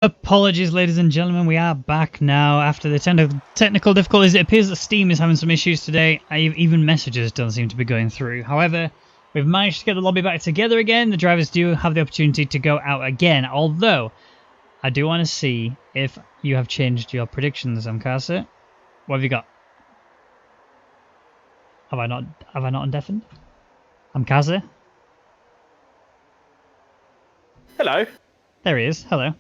Apologies, ladies and gentlemen, we are back now after the technical difficulties. It appears that Steam is having some issues today. Even messages don't seem to be going through. However, we've managed to get the lobby back together again. The drivers do have the opportunity to go out again, although I do want to see if you have changed your predictions, Amkasa. What have you got? Have I not undeafened? Amkasa? Hello. There he is. Hello.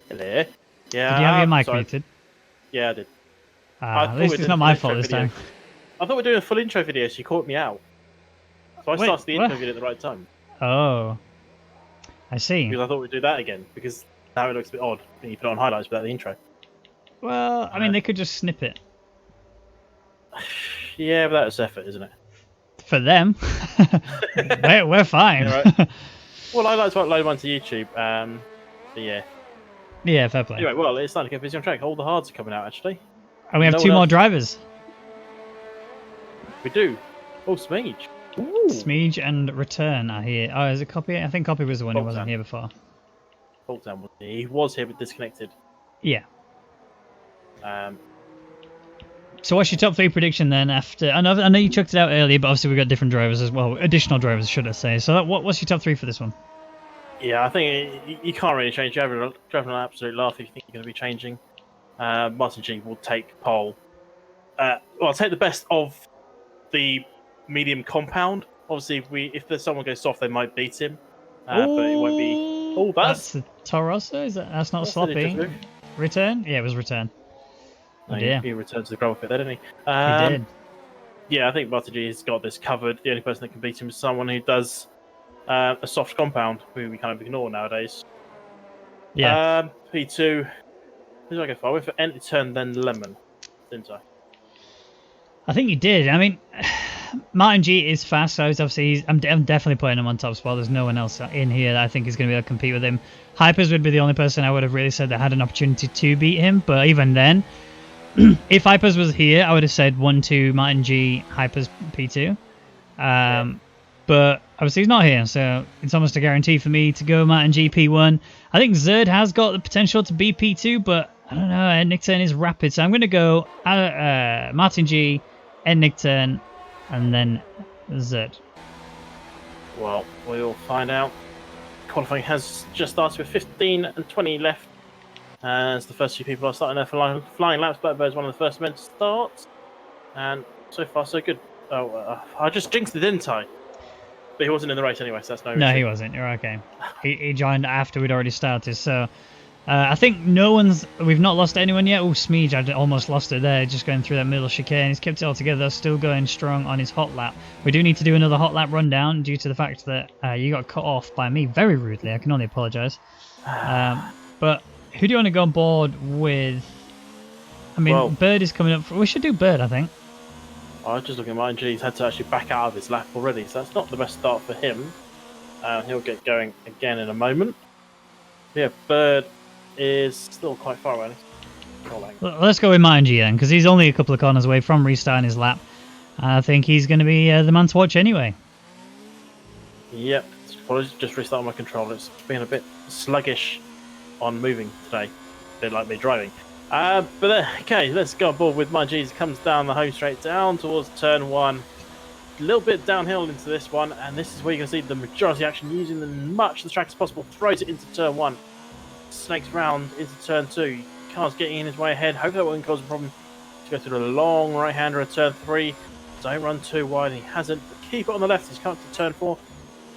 Hello. Did Yeah. you have your mic muted? Yeah, I did. At least it's not my fault this time. I thought we were doing a full intro video, so you caught me out. So I started the intro video at the right time. Oh. I see. Because I thought we'd do that again, because now it looks a bit odd when you put it on highlights without the intro. Well, I mean, they could just snip it. Yeah, but that's effort, isn't it? For them. we're fine. Yeah, right. Well, I like to upload one to YouTube. But yeah. Yeah, fair play. Anyway, well, it's starting to get busy on track. All the hards are coming out, actually. And we have two more drivers. We do. Oh, Smeege. Ooh. Smeege and Return are here. Oh, is it Copy? I think Copy was the one who wasn't here before. Boltdown was here. He was here, but disconnected. Yeah. So what's your top 3 prediction then after... I know you chucked it out earlier, but obviously we've got different drivers as well. Additional drivers, should I say. So what's your top 3 for this one? Yeah, I think you can't really change. You're driving an absolute laugh if you think you're going to be changing. Martin G will take pole. Well, take the best of the medium compound. Obviously, if there's someone goes soft, they might beat him. But it won't be... Oh, that's a Torosso? That's not sloppy. Return? Yeah, it was Return. Oh, dear. He returned to the gravel pit there, didn't he? He did. Yeah, I think Martin G has got this covered. The only person that can beat him is someone who does... a soft compound, who we kind of ignore nowadays. Yeah. P2. Who did I go for? I went for Enter Turn, then Lemon, didn't I? I think you did. I mean, Martin G is fast, so obviously I'm definitely putting him on top spot. There's no one else in here that I think is going to be able to compete with him. Hypers would be the only person I would have really said that had an opportunity to beat him, but even then, if Hypers was here, I would have said 1-2 Martin G, Hypers P2. But obviously he's not here, so it's almost a guarantee for me to go Martin G P1. I think Zerd has got the potential to be P2, but I don't know. Nick Turn is rapid, so I'm going to go Martin G, Nick Turn, and then Zerd. Well, we'll find out. Qualifying has just started with 15 and 20 left. As the first few people are starting their flying laps, Blackbird's one of the first men to start. And so far, so good. Oh, I just jinxed it, didn't I? But he wasn't in the race anyway, so that's no issue. No, he wasn't. You're okay. He joined after we'd already started. So I think we've not lost anyone yet. Oh, Smeege, I almost lost it there, just going through that middle chicane. He's kept it all together, still going strong on his hot lap. We do need to do another hot lap rundown due to the fact that you got cut off by me very rudely. I can only apologise. But who do you want to go on board with? I mean, Bird is coming up. We should do Bird, I think. I was just looking at Martin G. He's had to actually back out of his lap already, so that's not the best start for him. He'll get going again in a moment. Yeah, Bird is still quite far away. Well, let's go with Martin G then, because he's only a couple of corners away from restarting his lap. I think he's going to be the man to watch anyway. Yep, apologies, just restarting my controller. It's been a bit sluggish on moving today, a bit like me driving. Okay, let's go on board with my G's. Comes down the home straight down towards turn 1. A little bit downhill into this one, and this is where you're going to see the majority action, using as much of the track as possible. Throws it into turn 1. Snakes round into turn 2. Car's getting in his way ahead. Hopefully that won't cause a problem. To go through the long right-hander at turn 3. Don't run too wide, and he hasn't. But keep it on the left. He's come up to turn 4.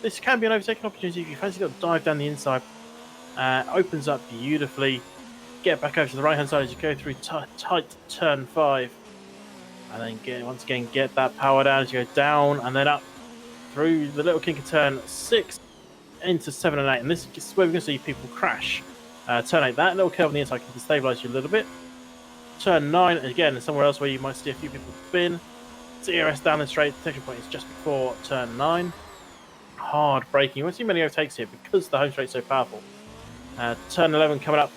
This can be an overtaking opportunity if you fancy to dive down the inside. Opens up beautifully. Get back over to the right hand side as you go through tight turn 5, and then once again get that power down as you go down and then up through the little kink of turn 6 into 7 and 8, and this is where we're going to see people crash. Turn 8, that little curve on the inside can destabilize you a little bit. Turn 9, again somewhere else where you might see a few people spin. DRS down the straight. Detection point is just before turn 9. Hard braking. You won't see many overtakes here because the home straight is so powerful. Turn 11 coming up.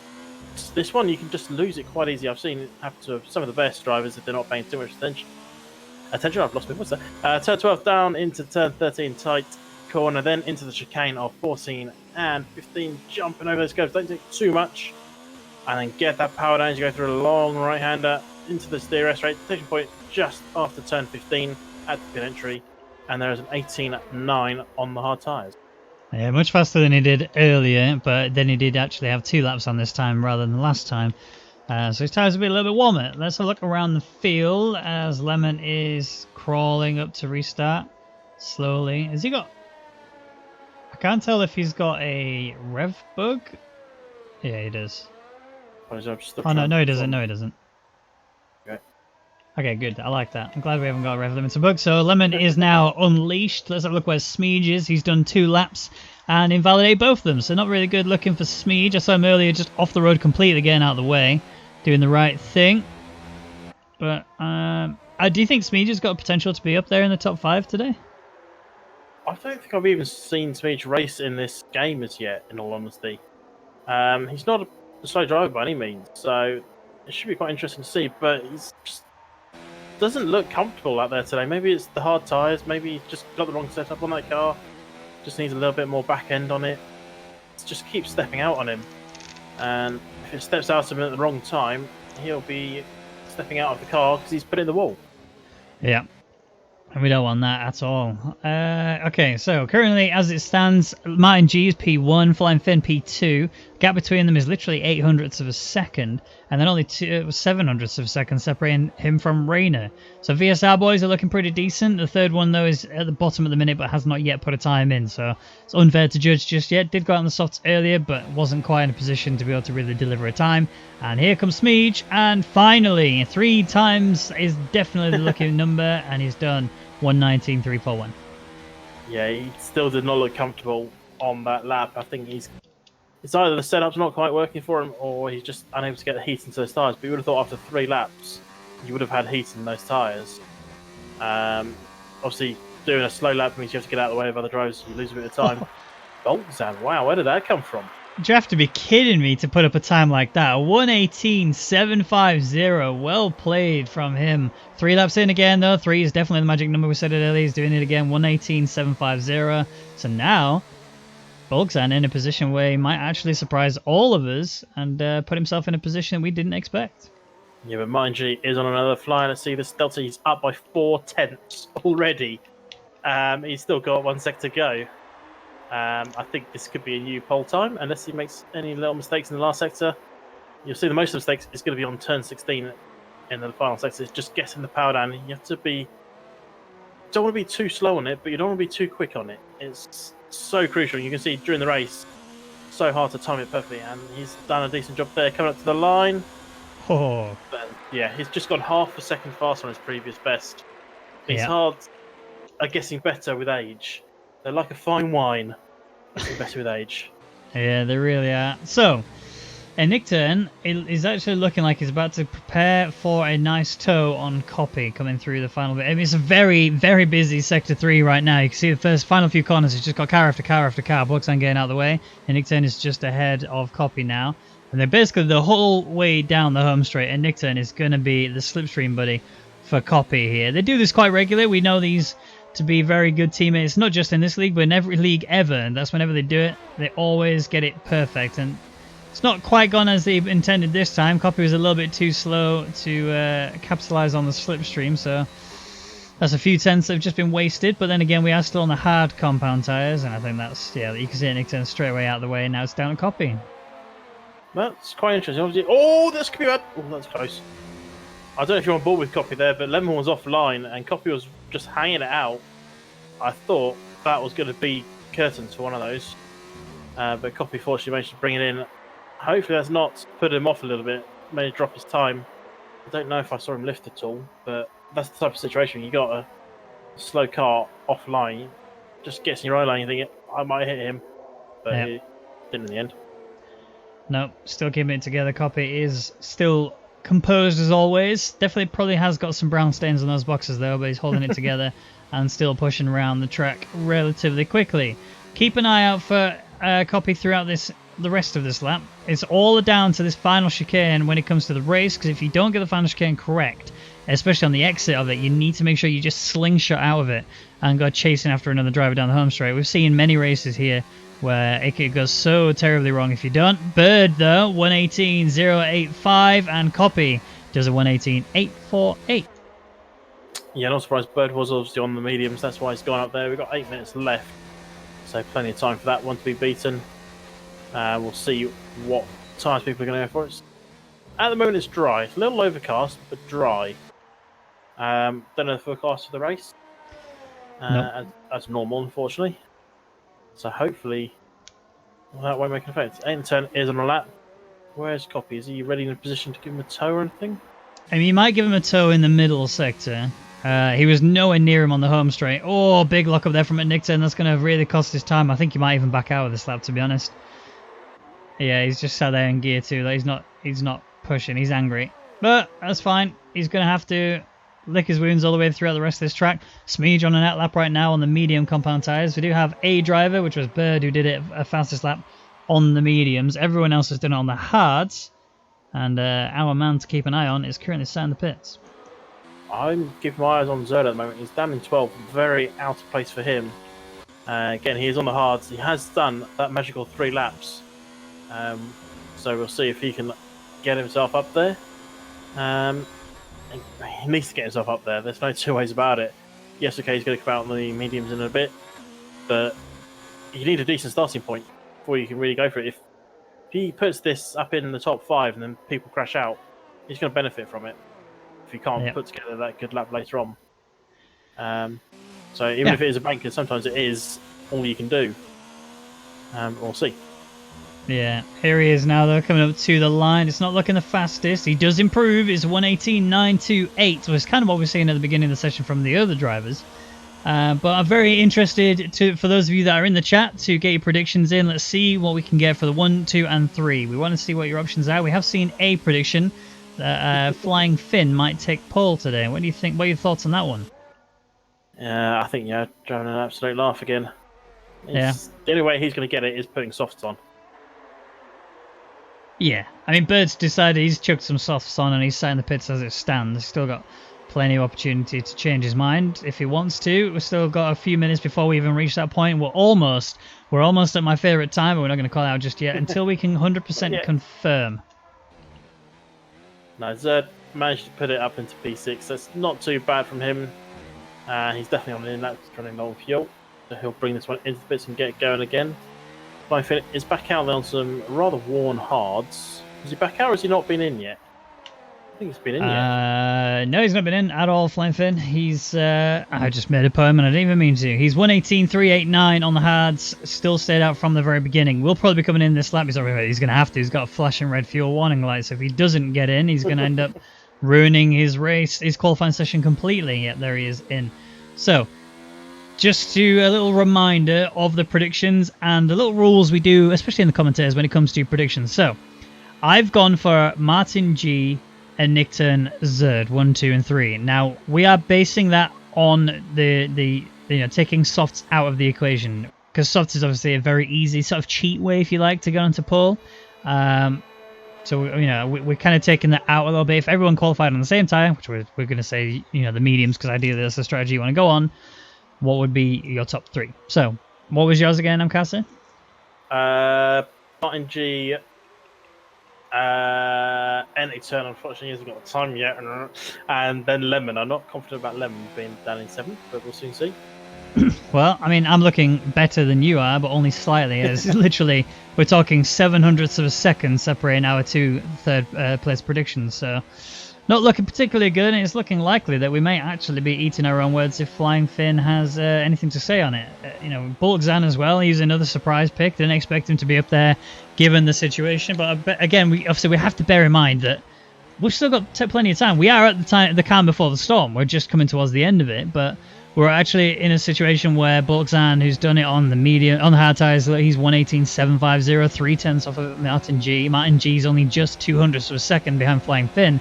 This one you can just lose it quite easy. I've seen it happen to some of the best drivers if they're not paying too much attention. I've lost my voice there. Turn 12 down into turn 13 tight corner, then into the chicane of 14 and 15, jumping over those curves. Don't take too much. and then get that power down as you go through a long right-hander into the DRS rate. Station point just after turn 15 at the pit entry, and there is an 18.9 on the hard tyres. Yeah, much faster than he did earlier, but then he did actually have 2 laps on this time rather than last time. So his tyres will be a little bit warmer. Let's have a look around the field as Lemon is crawling up to restart slowly. Has he got... I can't tell if he's got a rev bug. Yeah, he does. Oh, no, he doesn't. No, he doesn't. Okay. Okay, good. I like that. I'm glad we haven't got a rev limiter bug. So Lemon is now unleashed. Let's have a look where Smeege is. He's done 2 laps and invalidate both of them. So not really good looking for Smeege. I saw him earlier just off the road completely, getting out of the way, doing the right thing. But do you think Smeege has got potential to be up there in the top 5 today? I don't think I've even seen Smeege race in this game as yet, in all honesty. He's not a slow driver by any means, so it should be quite interesting to see, but he's just doesn't look comfortable out there today. Maybe it's the hard tyres, maybe he's just got the wrong setup on that car, just needs a little bit more back end on it. It just keeps stepping out on him, and if it steps out of him at the wrong time, he'll be stepping out of the car because he's put it in the wall. Yeah. And we don't want that at all. Okay, so currently, as it stands, Martin G is P1, Flying Finn P2. Gap between them is literally 800ths of a second, and then only 700ths of a second separating him from Rayner. So VSR boys are looking pretty decent. The third one, though, is at the bottom at the minute, but has not yet put a time in, so it's unfair to judge just yet. Did go out on the softs earlier, but wasn't quite in a position to be able to really deliver a time. And here comes Smeege, and finally, 3 times is definitely the lucky number, and he's done 1:19.341. Yeah, he still did not look comfortable on that lap. I think it's either the setup's not quite working for him, or he's just unable to get the heat into those tyres. But you would have thought after 3 laps, you would have had heat in those tyres. Obviously, doing a slow lap means you have to get out of the way of other drivers, so you lose a bit of time. Boltzan, wow, where did that come from? You have to be kidding me to put up a time like that. 1:18.750. Well played from him. 3 laps in again, though. 3 is definitely the magic number. We said it earlier. He's doing it again. 1:18.750. So now, Boltzan in a position where he might actually surprise all of us and put himself in a position we didn't expect. Yeah, but Martin G is on another fly. Let's see this delta. He's up by 4/10 already. He's still got 1 sec to go. I think this could be a new pole time, unless he makes any little mistakes in the last sector. You'll see the most of the mistakes is going to be on turn 16 in the final sector. It's just getting the power down. You have to be... don't want to be too slow on it, but you don't want to be too quick on it. It's so crucial. You can see during the race, so hard to time it perfectly, and he's done a decent job there. Coming up to the line. Oh. But, yeah, he's just gone half a second faster on his previous best. His Yeah. hards are getting better with age. They're like a fine wine. Getting better with age. Yeah, they really are. So, a Nick turn is actually looking like he's about to prepare for a nice tow on Copy coming through the final bit. I mean, it's a very, very busy Sector 3 right now. You can see the final few corners, he's just got car after car after car. Boltzan getting out of the way. And Nick turn is just ahead of Copy now. And they're basically the whole way down the home straight. And Nick turn is going to be the slipstream buddy for Copy here. They do this quite regularly. We know these to be very good teammates, not just in this league, but in every league ever. And that's whenever they do it, they always get it perfect. And it's not quite gone as they intended this time. Copy was a little bit too slow to capitalize on the slipstream, so that's a few tenths that have just been wasted. But then again, we are still on the hard compound tires, and I think that's, yeah, you can see it, Nick turn straight away out of the way, and now it's down to Copy. That's quite interesting. Obviously, oh, this could be bad. Oh, that's close. I don't know if you're on board with Copy there, but Lemon was offline and Copy was just hanging it out. I thought that was going to be curtains for one of those. But Copy fortunately managed to bring it in. Hopefully that's not put him off a little bit, made him drop his time. I don't know if I saw him lift at all, but that's the type of situation. You got a slow car offline, just gets in your eye line, you think, I might hit him, but he didn't in the end. No, still keeping it together. Copy is still composed as always. Definitely probably has got some brown stains on those boxes though, but he's holding it together and still pushing around the track relatively quickly. Keep an eye out for Copy throughout the rest of this lap. It's all down to this final chicane when it comes to the race, because if you don't get the final chicane correct, especially on the exit of it, you need to make sure you just slingshot out of it and go chasing after another driver down the home straight. We've seen many races here where it could go so terribly wrong if you don't. Bird, though, 118.085, and Copy does a 118.848. Yeah, not surprised. Bird was obviously on the mediums. That's why he's gone up there. We've got 8 minutes left, so plenty of time for that one to be beaten. We'll see what tyres people are going to go for. At the moment, it's dry. It's a little overcast, but dry. Don't know the forecast for the race. Nope. As normal, unfortunately. So hopefully that won't make an effect. 8 and 10 is on a lap. Where's Copy? Is he ready in a position to give him a tow or anything? I mean, you might give him a tow in the middle sector. He was nowhere near him on the home straight. Oh, big lock up there from Nickton. That's going to really cost his time. I think he might even back out of this lap, to be honest. Yeah, he's just sat there in gear 2. He's not pushing. He's angry. But that's fine. He's going to have to lick his wounds all the way throughout the rest of this track. Smeege on a net lap right now on the medium compound tyres. We do have a driver, which was Bird, who did it a fastest lap on the mediums. Everyone else has done it on the hards. And our man to keep an eye on is currently sat in the pits. I'm keeping my eyes on Zerd at the moment. He's down in 12th. Very out of place for him. Again, he is on the hards. He has done that magical 3 laps. So we'll see if he can get himself up there. He needs to get himself up there. There's no two ways about it. Yes, okay, he's going to come out on the mediums in a bit, but you need a decent starting point before you can really go for it. If he puts this up in the top 5 and then people crash out, he's going to benefit from it if you can't put together that good lap later on. So even if it is a banker, sometimes it is all you can do. We'll see. Yeah, here he is now though, coming up to the line. It's not looking the fastest. He does improve. It's 118.928, so it's kind of what we're seeing at the beginning of the session from the other drivers. But I'm very interested for those of you that are in the chat to get your predictions in. Let's see what we can get for the 1, 2, and 3. We want to see what your options are. We have seen a prediction that Flying Finn might take pole today. What do you think? What are your thoughts on that one? I think driving an absolute laugh again. The only way he's going to get it is putting softs on. Yeah, I mean, Bird's decided he's chucked some softs on and he's sat in the pits as it stands. He's still got plenty of opportunity to change his mind if he wants to. We've still got a few minutes before we even reach that point. We're almost at my favourite time, but we're not going to call it out just yet until we can 100% confirm. No, Zerd managed to put it up into P6. That's not too bad from him. He's definitely on an in-lap running low on fuel. So he'll bring this one into the pits and get it going again. Flying Finn is back out there on some rather worn hards. Is he back out or has he not been in yet? I think he's been in yet. No, he's not been in at all, Flying Finn. He's, I just made a poem and I didn't even mean to. He's 118.389 on the hards, still stayed out from the very beginning. Will probably be coming in this lap. He's going to have to. He's got a flashing red fuel warning light, so if he doesn't get in, he's going to end up ruining his race, his qualifying session completely. Yep, there he is in. So, just to a little reminder of the predictions and the little rules we do, especially in the commentators when it comes to predictions. So, I've gone for Martin G and Nickton Zerd 1, 2, and 3. Now we are basing that on the taking softs out of the equation because softs is obviously a very easy sort of cheat way, if you like, to go into pole. So we're kind of taking that out a little bit. If everyone qualified on the same time, which we're going to say the mediums because ideally that's the strategy you want to go on. What would be your top 3? So, what was yours again, Amkasa? Martin G, Nickton, unfortunately, hasn't got the time yet. And then Lemon. I'm not confident about Lemon being down in 7th, but we'll soon see. Well, I mean, I'm looking better than you are, but only slightly. It's literally, we're talking 700ths of a second separating our 2 third place predictions. So, not looking particularly good, and it's looking likely that we may actually be eating our own words if Flying Finn has anything to say on it. Bulkzan as well, he's another surprise pick. Didn't expect him to be up there given the situation. But again, we have to bear in mind that we've still got plenty of time. We are at the calm before the storm. We're just coming towards the end of it, but we're actually in a situation where Bulkzan, who's done it on the hard tyres, he's 118.750, 3/10 off of Martin G. Martin G's only just 200ths of a second behind Flying Finn.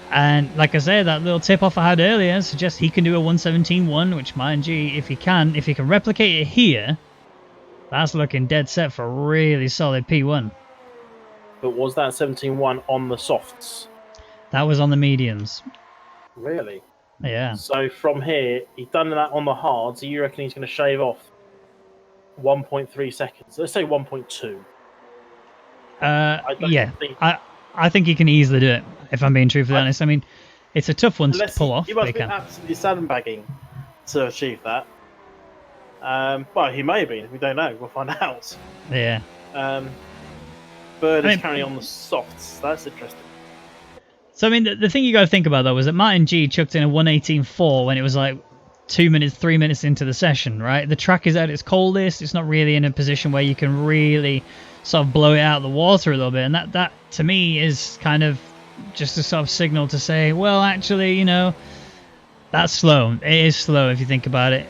And like I said, that little tip-off I had earlier suggests he can do a 117.1, which Martin G, if he can replicate it here, that's looking dead set for a really solid P1. But was that 17.1 on the softs? That was on the mediums. Really? Yeah. So from here, he's done that on the hard. So you reckon he's going to shave off 1.3 seconds? Let's say 1.2. I don't Yeah. think I think he can easily do it. If I'm being truthfully honest, I mean, it's a tough one to unless pull he off, but he must be can. absolutely sandbagging to achieve that. Well, he may have been. We don't know. We'll find out. Yeah. Bird I is mean, currently on the softs. That's interesting. so I mean, the thing you got to think about though was that Martin G chucked in a 118.4 when it was like 2 minutes, 3 minutes into the session, right? The track is at its coldest. It's not really in a position where you can really sort of blow it out of the water a little bit, and that to me is kind of just a sort of signal to say, well, actually, you know, that's slow. It is slow if you think about it.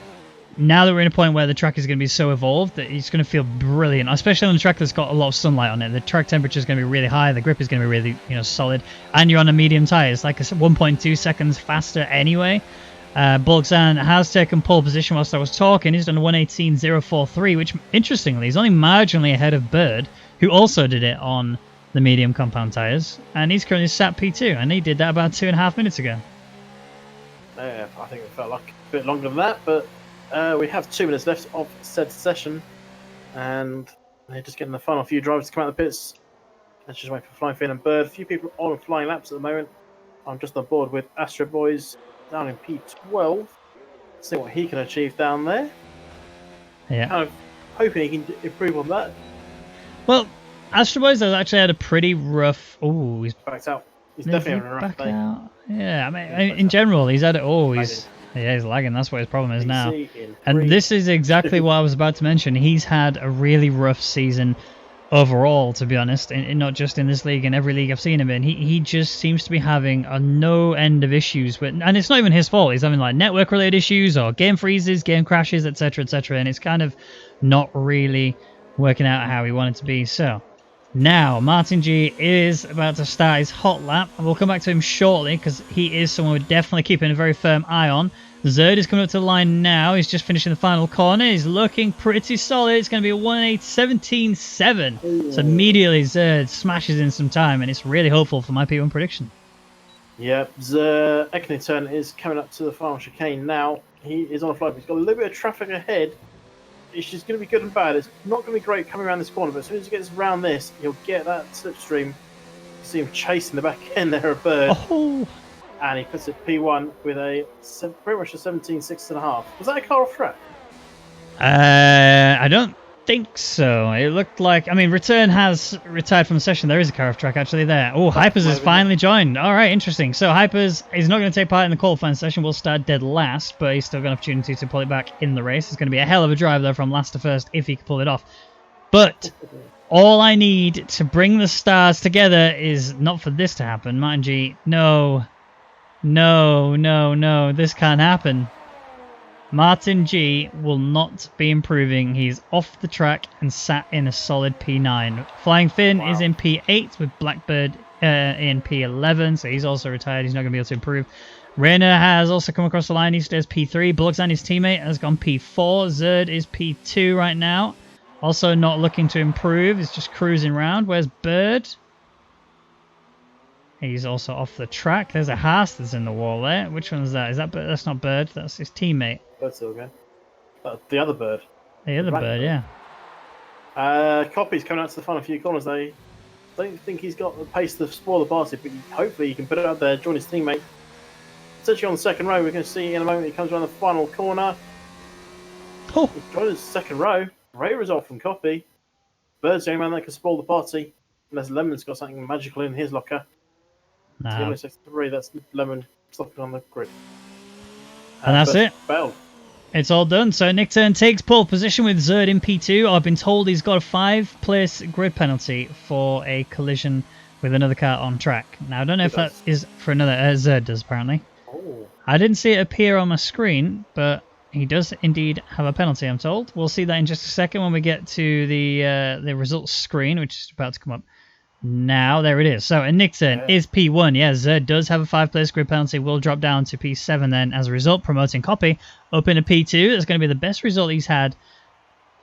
Now that we're in a point where the track is going to be so evolved that it's going to feel brilliant, especially on a track that's got a lot of sunlight on it. The track temperature is going to be really high, the grip is going to be really, you know, solid, and you're on a medium tire. It's like 1.2 seconds faster anyway. Bulgzan has taken pole position whilst I was talking. He's done a 118.043, which interestingly is only marginally ahead of Bird, who also did it on the medium compound tires, and he's currently sat P2, and he did that about 2.5 minutes ago. Yeah, I think it felt like a bit longer than that, but we have 2 minutes left of said session, and they're just getting the final few drivers to come out of the pits. Let's just wait for Flying Finn and Bird. A few people on flying laps at the moment. I'm just on board with Astro Boys down in P12. See what he can achieve down there. Yeah. Kind of hoping he can improve on that. Well, Astro Boys has actually had a pretty rough. Oh, he's Backed out. He's definitely having a rough back day. out. Yeah, I mean, in general, he's had it. Oh, he's lagging. That's what his problem is now. And this is exactly what I was about to mention. He's had a really rough season overall, to be honest, and not just in this league, in every league I've seen him in. He just seems to be having a no end of issues with, and it's not even his fault. He's having like network related issues or game freezes, game crashes, etc., etc., and it's kind of not really working out how he wanted to be. So now Martin G is about to start his hot lap, and we'll come back to him shortly because he is someone we're definitely keeping a very firm eye on. Zerd is coming up to the line now. He's just finishing the final corner. He's looking pretty solid. It's going to be a 1:17.7. So immediately Zerd smashes in some time, and it's really hopeful for my P1 prediction. Yep, the Eknington is coming up to the final chicane now. He is on a flight. He's got a little bit of traffic ahead. It's just going to be good and bad. It's not going to be great coming around this corner, but as soon as he gets around this, he'll get that slipstream. You see him chasing the back end there, a Bird. Oh. And he puts it P1 with pretty much a 17.6.5. Was that a car off track? I don't think so. It looked like, I mean, Return has retired from the session. There is a car off track actually there. Oh, Hypers has finally joined. All right, interesting. So Hypers is not going to take part in the qualifying session. We'll start dead last, but he's still got an opportunity to pull it back in the race. It's going to be a hell of a drive though from last to first if he can pull it off. But all I need to bring the stars together is not for this to happen. Martin G, no, this can't happen. Martin G will not be improving. He's off the track and sat in a solid P9. Flying Finn is in P8 with Blackbird in P11, so he's also retired. He's not going to be able to improve. Rayner has also come across the line. He stays P3. Blugzan, his teammate, has gone P4. Zerd is P2 right now. Also not looking to improve. He's just cruising around. Where's Bird? He's also off the track. There's a Haas that's in the wall there. Which one is that? Is that Bird? That's not Bird. That's his teammate. Bird's still going. The other Bird. The other Bird, yeah. Copy's coming out to the final few corners. They don't think he's got the pace to spoil the party, but hopefully he can put it out there, join his teammate. Essentially on the second row, we're going to see in a moment he comes around the final corner. Oh. He's joined his second row. Great result from Copy. Bird's the only man that can spoil the party, unless Lemon's got something magical in his locker. No. That's Lemon stopping on the grid. And that's it. Bell. It's all done. So Nick Turn takes pole position with Zerd in P2. I've been told he's got a 5-place grid penalty for a collision with another car on track. Now, I don't know if that is for another... Zerd does, apparently. Oh. I didn't see it appear on my screen, but he does indeed have a penalty, I'm told. We'll see that in just a second when we get to the results screen, which is about to come up now. There it is. So, Nick Turn is P1. Yeah, Zerd does have a 5-place grid penalty. Will drop down to P7 then as a result, promoting Copy up into P2. That's going to be the best result he's had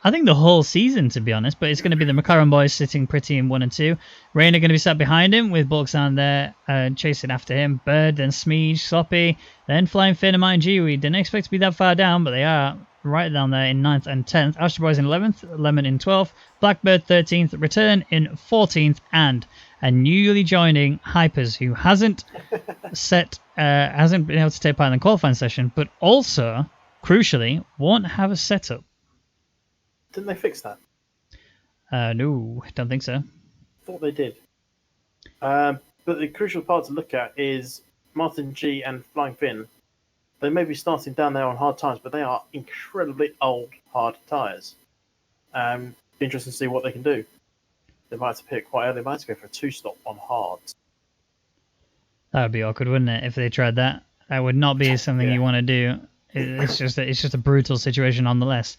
I think the whole season, to be honest. But it's going to be the McLaren boys sitting pretty in 1 and 2. Rayner going to be sat behind him with Bulksan there chasing after him. Bird, then Smeege, Sloppy, then Flying Finn and Mind G. We didn't expect to be that far down, but they are right down there in 9th and 10th. Astro Boys in 11th, Lemon in 12th, Blackbird 13th, Return in 14th, and a newly joining Hypers who hasn't been able to take part in the qualifying session, but also, crucially, won't have a setup. Didn't they fix that? No, don't think so. Thought they did. But the crucial part to look at is Martin G and Flying Finn. They may be starting down there on hard tyres, but they are incredibly old, hard tyres. Be interesting to see what they can do. They might have to pick quite early. They might have to go for a 2-stop on hards. That would be awkward, wouldn't it, if they tried that? That would not be something you want to do. It's just a brutal situation nonetheless.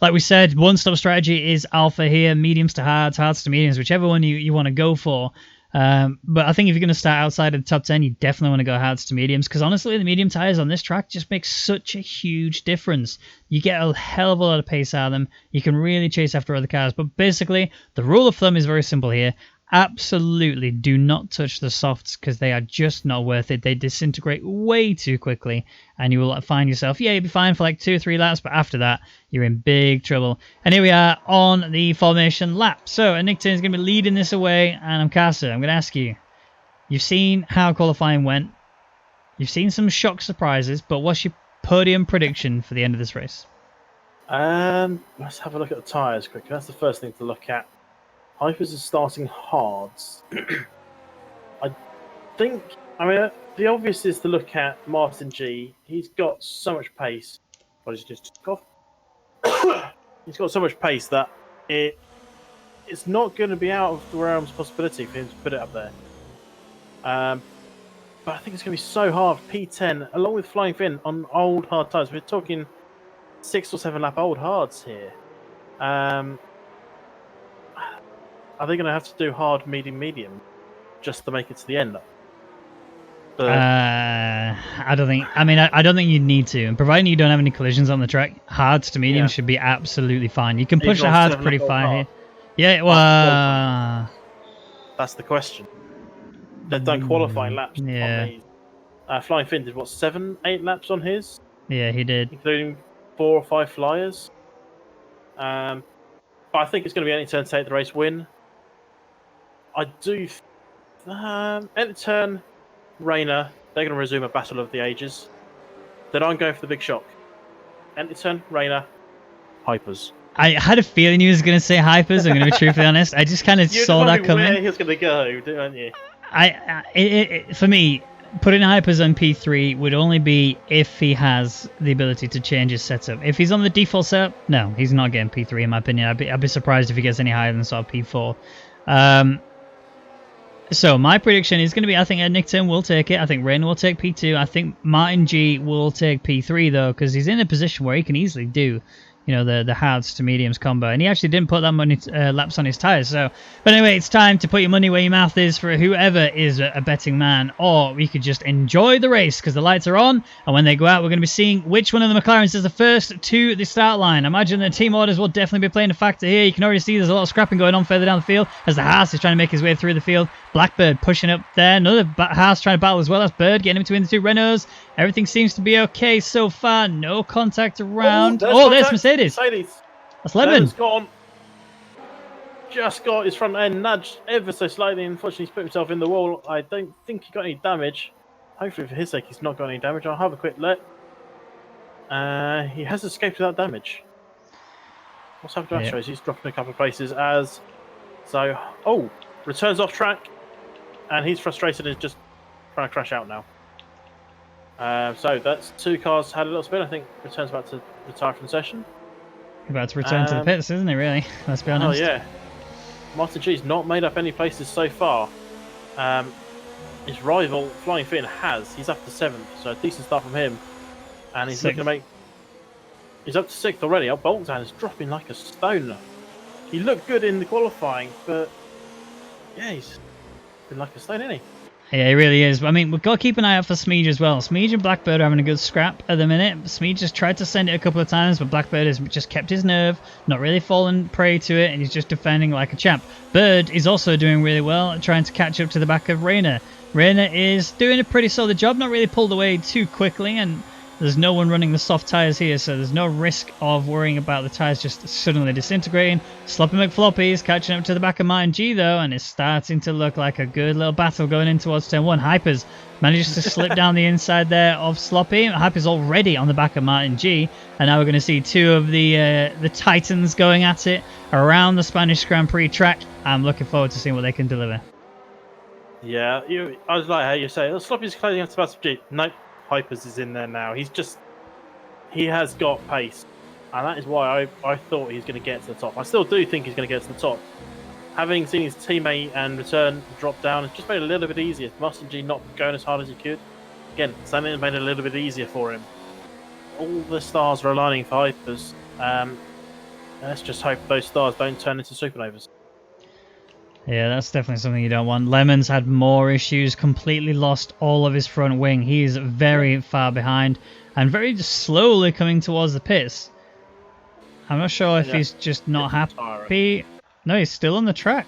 Like we said, one-stop strategy is alpha here, mediums to hards, hards to mediums, whichever one you want to go for. But I think if you're going to start outside of the top 10, you definitely want to go hards to mediums, because honestly, the medium tyres on this track just make such a huge difference. You get a hell of a lot of pace out of them. You can really chase after other cars. But basically, the rule of thumb is very simple here. Absolutely do not touch the softs, because they are just not worth it. They disintegrate way too quickly, and you will find yourself, you'll be fine for like 2 or 3 laps, but after that, you're in big trouble. And here we are on the formation lap. So, Nick Turner is going to be leading this away, and I'm Casa. I'm going to ask you, you've seen how qualifying went, you've seen some shock surprises, but what's your podium prediction for the end of this race? Let's have a look at the tyres quickly. That's the first thing to look at. Hypers is starting hards. I mean, the obvious is to look at Martin G. He's got so much pace. What did you just cough? He's got so much pace that it's not going to be out of the realm's possibility for him to put it up there. But I think it's going to be so hard. P10, along with Flying Finn on old hard tyres. We're talking 6 or 7 lap old hards here. Are they going to have to do hard, medium, just to make it to the end? I don't think. I mean, I don't think you need to. And providing you don't have any collisions on the track, hards to medium should be absolutely fine. You can push the hards pretty far here. Yeah, well, that's the question. They've done qualifying laps on these. Flying Finn did what, 7, 8 laps on his? Yeah, he did, including 4 or 5 flyers. But I think it's going to be any turn to take the race win. I do. End of turn, Rayner. They're going to resume a battle of the ages. Then I'm going for the big shock. End of turn, Rayner. Hypers. I had a feeling he was going to say Hypers. I'm going to be truthfully honest. I just kind of saw that coming. Where he was going to go, don't you? For me, putting Hypers on P3 would only be if he has the ability to change his setup. If he's on the default setup, no, he's not getting P3 in my opinion. I'd be surprised if he gets any higher than sort of P4. So my prediction is going to be, I think Ed Nickton will take it. I think Rain will take P2. I think Martin G will take P3 though, because he's in a position where he can easily do, the hards to mediums combo, and he actually didn't put that many laps on his tires. So, but anyway, it's time to put your money where your mouth is for whoever is a betting man, or we could just enjoy the race because the lights are on, and when they go out, we're going to be seeing which one of the McLarens is the first to the start line. I imagine the team orders will definitely be playing a factor here. You can already see there's a lot of scrapping going on further down the field as the Haas is trying to make his way through the field. Blackbird pushing up there. Another Haas trying to battle as well. That's Bird getting in between the two Renaults. Everything seems to be okay so far. No contact around. There's Mercedes. That's Lemon. Lemon's gone. Just got his front end nudged ever so slightly. Unfortunately, he's put himself in the wall. I don't think he got any damage. Hopefully, for his sake, he's not got any damage. I'll have a quick look. He has escaped without damage. What's happened to Astros? He's dropping a couple of places as... returns off track. And he's frustrated and is just trying to crash out now. So that's 2 cars had a little spin. I think returns about to retire from the session. About to return to the pits, isn't it, really? Let's be honest. Oh, yeah. Martin G's not made up any places so far. His rival, Flying Finn, has. He's up to 7th, so a decent start from him. And he's looking to make... He's up to 6th already. Bolton is dropping like a stone. He looked good in the qualifying, but... Yeah, he's been like a stone, isn't he? Yeah, it really is. I mean, we've got to keep an eye out for Smeege as well. Smeege and Blackbird are having a good scrap at the minute. Smeege has tried to send it a couple of times, but Blackbird has just kept his nerve, not really fallen prey to it, and he's just defending like a champ. Bird is also doing really well, trying to catch up to the back of Rayner. Rayner is doing a pretty solid job, not really pulled away too quickly, and there's no one running the soft tyres here, so there's no risk of worrying about the tyres just suddenly disintegrating. Sloppy McFloppy is catching up to the back of Martin G, though, and it's starting to look like a good little battle going in towards turn 1. Hypers manages to slip down the inside there of Sloppy. Hypers already on the back of Martin G, and now we're going to see two of the Titans going at it around the Spanish Grand Prix track. I'm looking forward to seeing what they can deliver. Yeah, I was like how you say, Sloppy's closing up to Sebastian G. Nope. Hypers is in there now. He has got pace, and that is why I thought he's going to get to the top. I still do think he's going to get to the top. Having seen his teammate and return drop down, it's just made it a little bit easier. Mustard G not going as hard as he could. Again, something that made it a little bit easier for him. All the stars are aligning for Hypers. Let's just hope those stars don't turn into supernovas. Yeah, that's definitely something you don't want. Lemon's had more issues, completely lost all of his front wing. He's very far behind and very slowly coming towards the pits. I'm not sure if he's just not happy. No, he's still on the track.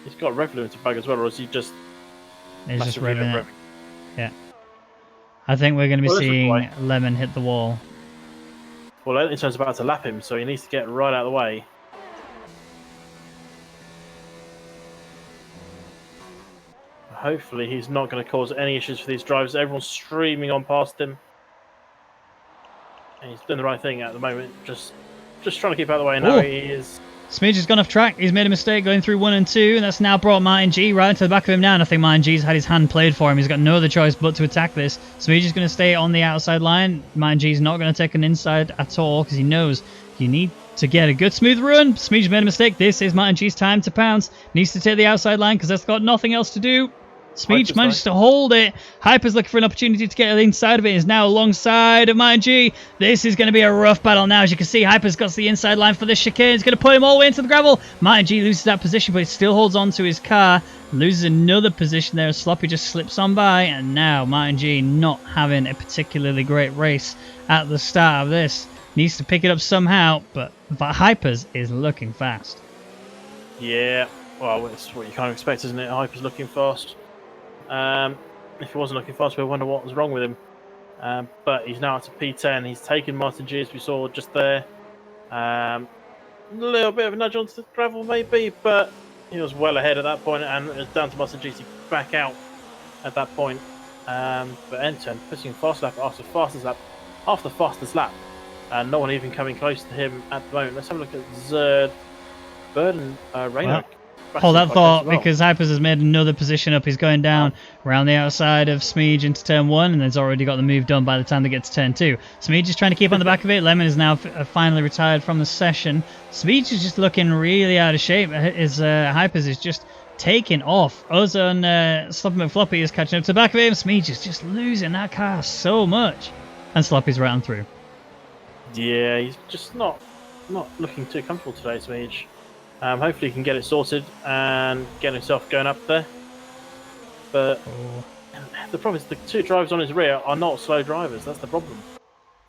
He's got Revolut to bag as well, or is he just... He's just revving it. Yeah. I think we're going to be seeing Lemon hit the wall. Well, Ellington's about to lap him, so he needs to get right out of the way. Hopefully he's not going to cause any issues for these drivers. Everyone's streaming on past him. And he's doing the right thing at the moment. Just trying to keep out of the way. Now he is... Smeege has gone off track. He's made a mistake going through 1 and 2. And that's now brought Martin G right into the back of him now. And I think Martin G's had his hand played for him. He's got no other choice but to attack this. Smeege is going to stay on the outside line. Martin G's not going to take an inside at all because he knows you need to get a good smooth run. Smeege made a mistake. This is Martin G's time to pounce. Needs to take the outside line because that's got nothing else to do. Smeege managed to hold it. Hyper's looking for an opportunity to get inside of it. Is now alongside of Martin G. This is going to be a rough battle now. As you can see, Hyper's got the inside line for the chicane. It's going to put him all the way into the gravel. Martin G loses that position, but he still holds on to his car. Loses another position there. Sloppy just slips on by. And now Martin G not having a particularly great race at the start of this. Needs to pick it up somehow, but Hyper's is looking fast. Yeah, well, it's what you kind of expect, isn't it? Hyper's looking fast. If he wasn't looking fast, we'd wonder what was wrong with him. But he's now up to P10. He's taken Martin G, as we saw just there. A little bit of a nudge onto the gravel, maybe, but he was well ahead at that point, and it was down to Martin G to back out at that point. But N10 pushing fast lap after the fastest lap, and no one even coming close to him at the moment. Let's have a look at Zerd, Bird, and Rayner. Hold that thought because Hypers has made another position up. He's going down around the outside of Smeege into turn 1 and has already got the move done by the time they get to turn 2. Smeege is trying to keep on the back of it. Lemon is now finally retired from the session. Smeege is just looking really out of shape. His Hypers is just taking off. Ozone Sloppy McFloppy is catching up to the back of him. Smeege is just losing that car so much. And Sloppy's right on through. Yeah, he's just not looking too comfortable today, Smeege. Hopefully he can get it sorted and get himself going up there. But the problem is the two drivers on his rear are not slow drivers. That's the problem.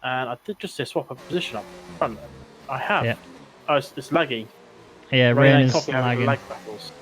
And I did just swap a position up front. I have. Yeah. Oh, it's laggy. Yeah, Rayner's lagging. Lag battles.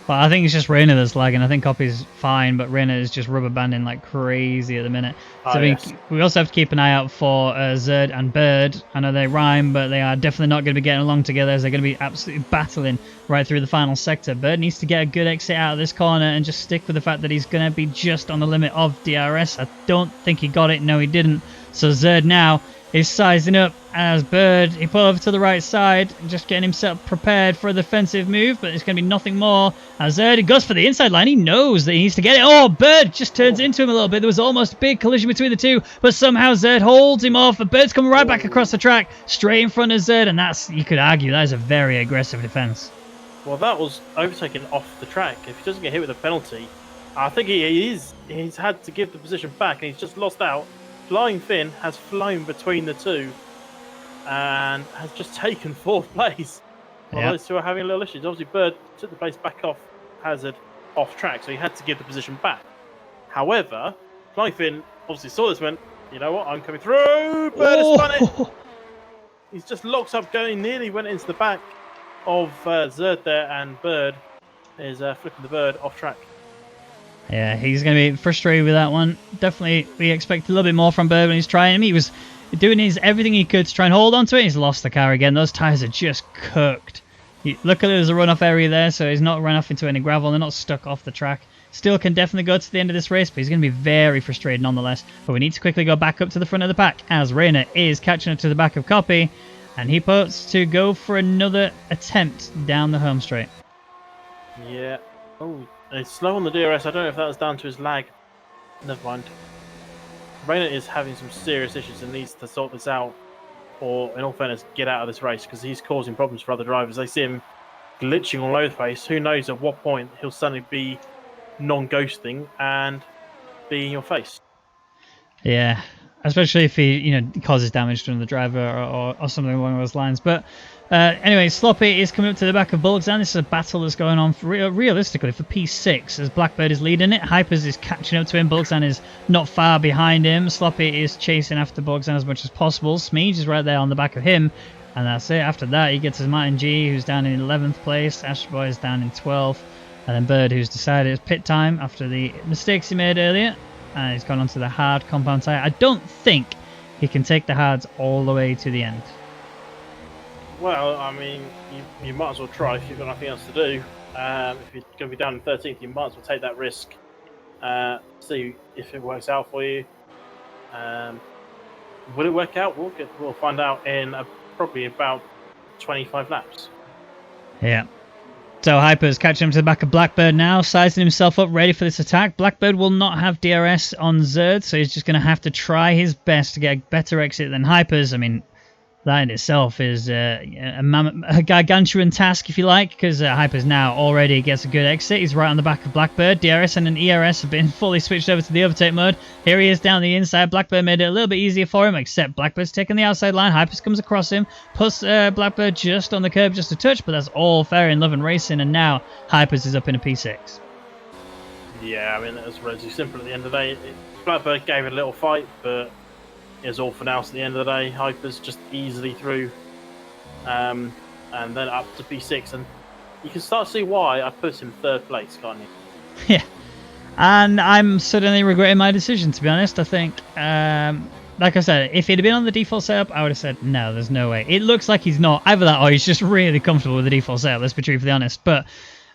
Well, I think it's just Rayner that's lagging. I think Copy's fine, but Rayner is just rubber banding like crazy at the minute. So we also have to keep an eye out for Zerd and Bird. I know they rhyme, but they are definitely not going to be getting along together as they're going to be absolutely battling right through the final sector. Bird needs to get a good exit out of this corner and just stick with the fact that he's going to be just on the limit of DRS. I don't think he got it. No, he didn't. So Zerd now is sizing up as Bird. He put over to the right side, just getting himself prepared for a defensive move, but it's going to be nothing more. As Zerd goes for the inside line, he knows that he needs to get it. Oh, Bird just turns into him a little bit. There was almost a big collision between the two, but somehow Zerd holds him off. And Bird's coming right back across the track, straight in front of Zerd, and that's, you could argue, that is a very aggressive defense. Well, that was overtaken off the track. If he doesn't get hit with a penalty, I think he's had to give the position back, and he's just lost out. Flying Finn has flown between the two and has just taken 4th place. Well, those two are having a little issues. Obviously, Bird took the place back off Hazard. off track, so he had to give the position back. However, Flyfin obviously saw this, went, you know what, I'm coming through. Bird has spun it. He's just locked up, going nearly went into the back of Zerd there, and Bird is flipping the Bird off track. Yeah, he's going to be frustrated with that one. Definitely, we expect a little bit more from Bird when he's trying. He was doing everything he could to try and hold on to it. He's lost the car again. Those tyres are just cooked. Luckily, there's a runoff area there, so he's not run off into any gravel. They're not stuck off the track. Still can definitely go to the end of this race, but he's going to be very frustrated nonetheless. But we need to quickly go back up to the front of the pack as Rayner is catching up to the back of Copy, and he puts to go for another attempt down the home straight. Yeah. Oh, it's slow on the DRS. I don't know if that was down to his lag. Never mind. Rayner is having some serious issues and needs to sort this out, or in all fairness, get out of this race, because he's causing problems for other drivers. They see him glitching all over the place. Who knows at what point he'll suddenly be non-ghosting and be in your face. Yeah, especially if he, causes damage to another driver or something along those lines. But anyway, Sloppy is coming up to the back of Bulgzan. This is a battle that's going on realistically for P6 as Blackbird is leading it. Hypers is catching up to him. Bulgzan is not far behind him. Sloppy is chasing after Bulgzan as much as possible. Smeege is right there on the back of him. And that's it. After that, he gets his Martin G, who's down in 11th place. Astro Boy is down in 12th. And then Bird, who's decided it's pit time after the mistakes he made earlier. And he's gone onto the hard compound tyre. I don't think he can take the hards all the way to the end. Well, I mean, you might as well try if you've got nothing else to do. If you're going to be down in 13th, you might as well take that risk. See if it works out for you. Will it work out? We'll find out in probably about 25 laps. Yeah. So Hyper's catching him to the back of Blackbird now, sizing himself up, ready for this attack. Blackbird will not have DRS on Zerd, so he's just going to have to try his best to get a better exit than Hyper's. I mean, that in itself is a gargantuan task, if you like, because Hyper's now already gets a good exit. He's right on the back of Blackbird. DRS and an ERS have been fully switched over to the overtake mode. Here he is down the inside. Blackbird made it a little bit easier for him, except Blackbird's taking the outside line. Hyper's comes across him, puts Blackbird just on the curb, just a touch, but that's all fair in love and racing, and now Hyper's is up in a P6. Yeah, I mean, it was relatively simple at the end of the day. Blackbird gave it a little fight, but is all for now. So at the end of the day, Hyper's just easily through, and then up to P6, and you can start to see why I put him third place, can't you? Yeah, and I'm suddenly regretting my decision, to be honest. I think, like I said, if he'd have been on the default setup, I would have said, no, there's no way. It looks like he's not. Either that or he's just really comfortable with the default setup, let's be truthfully honest. But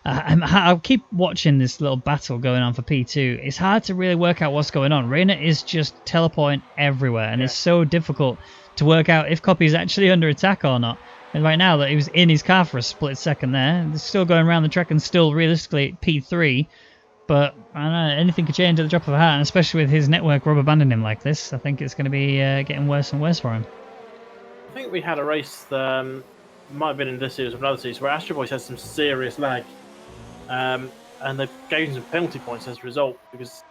I'll keep watching this little battle going on for P2. It's hard to really work out what's going on. Rayner is just teleporting everywhere, and it's so difficult to work out if Copy is actually under attack or not. And right now, that he was in his car for a split second there. They're still going around the track and still realistically P3. But I don't know, anything could change at the drop of a hat, and especially with his network rubber banding him like this, I think it's going to be getting worse and worse for him. I think we had a race that might have been in this series or another series where Astro Boys had some serious lag. And they gave him some penalty points as a result, because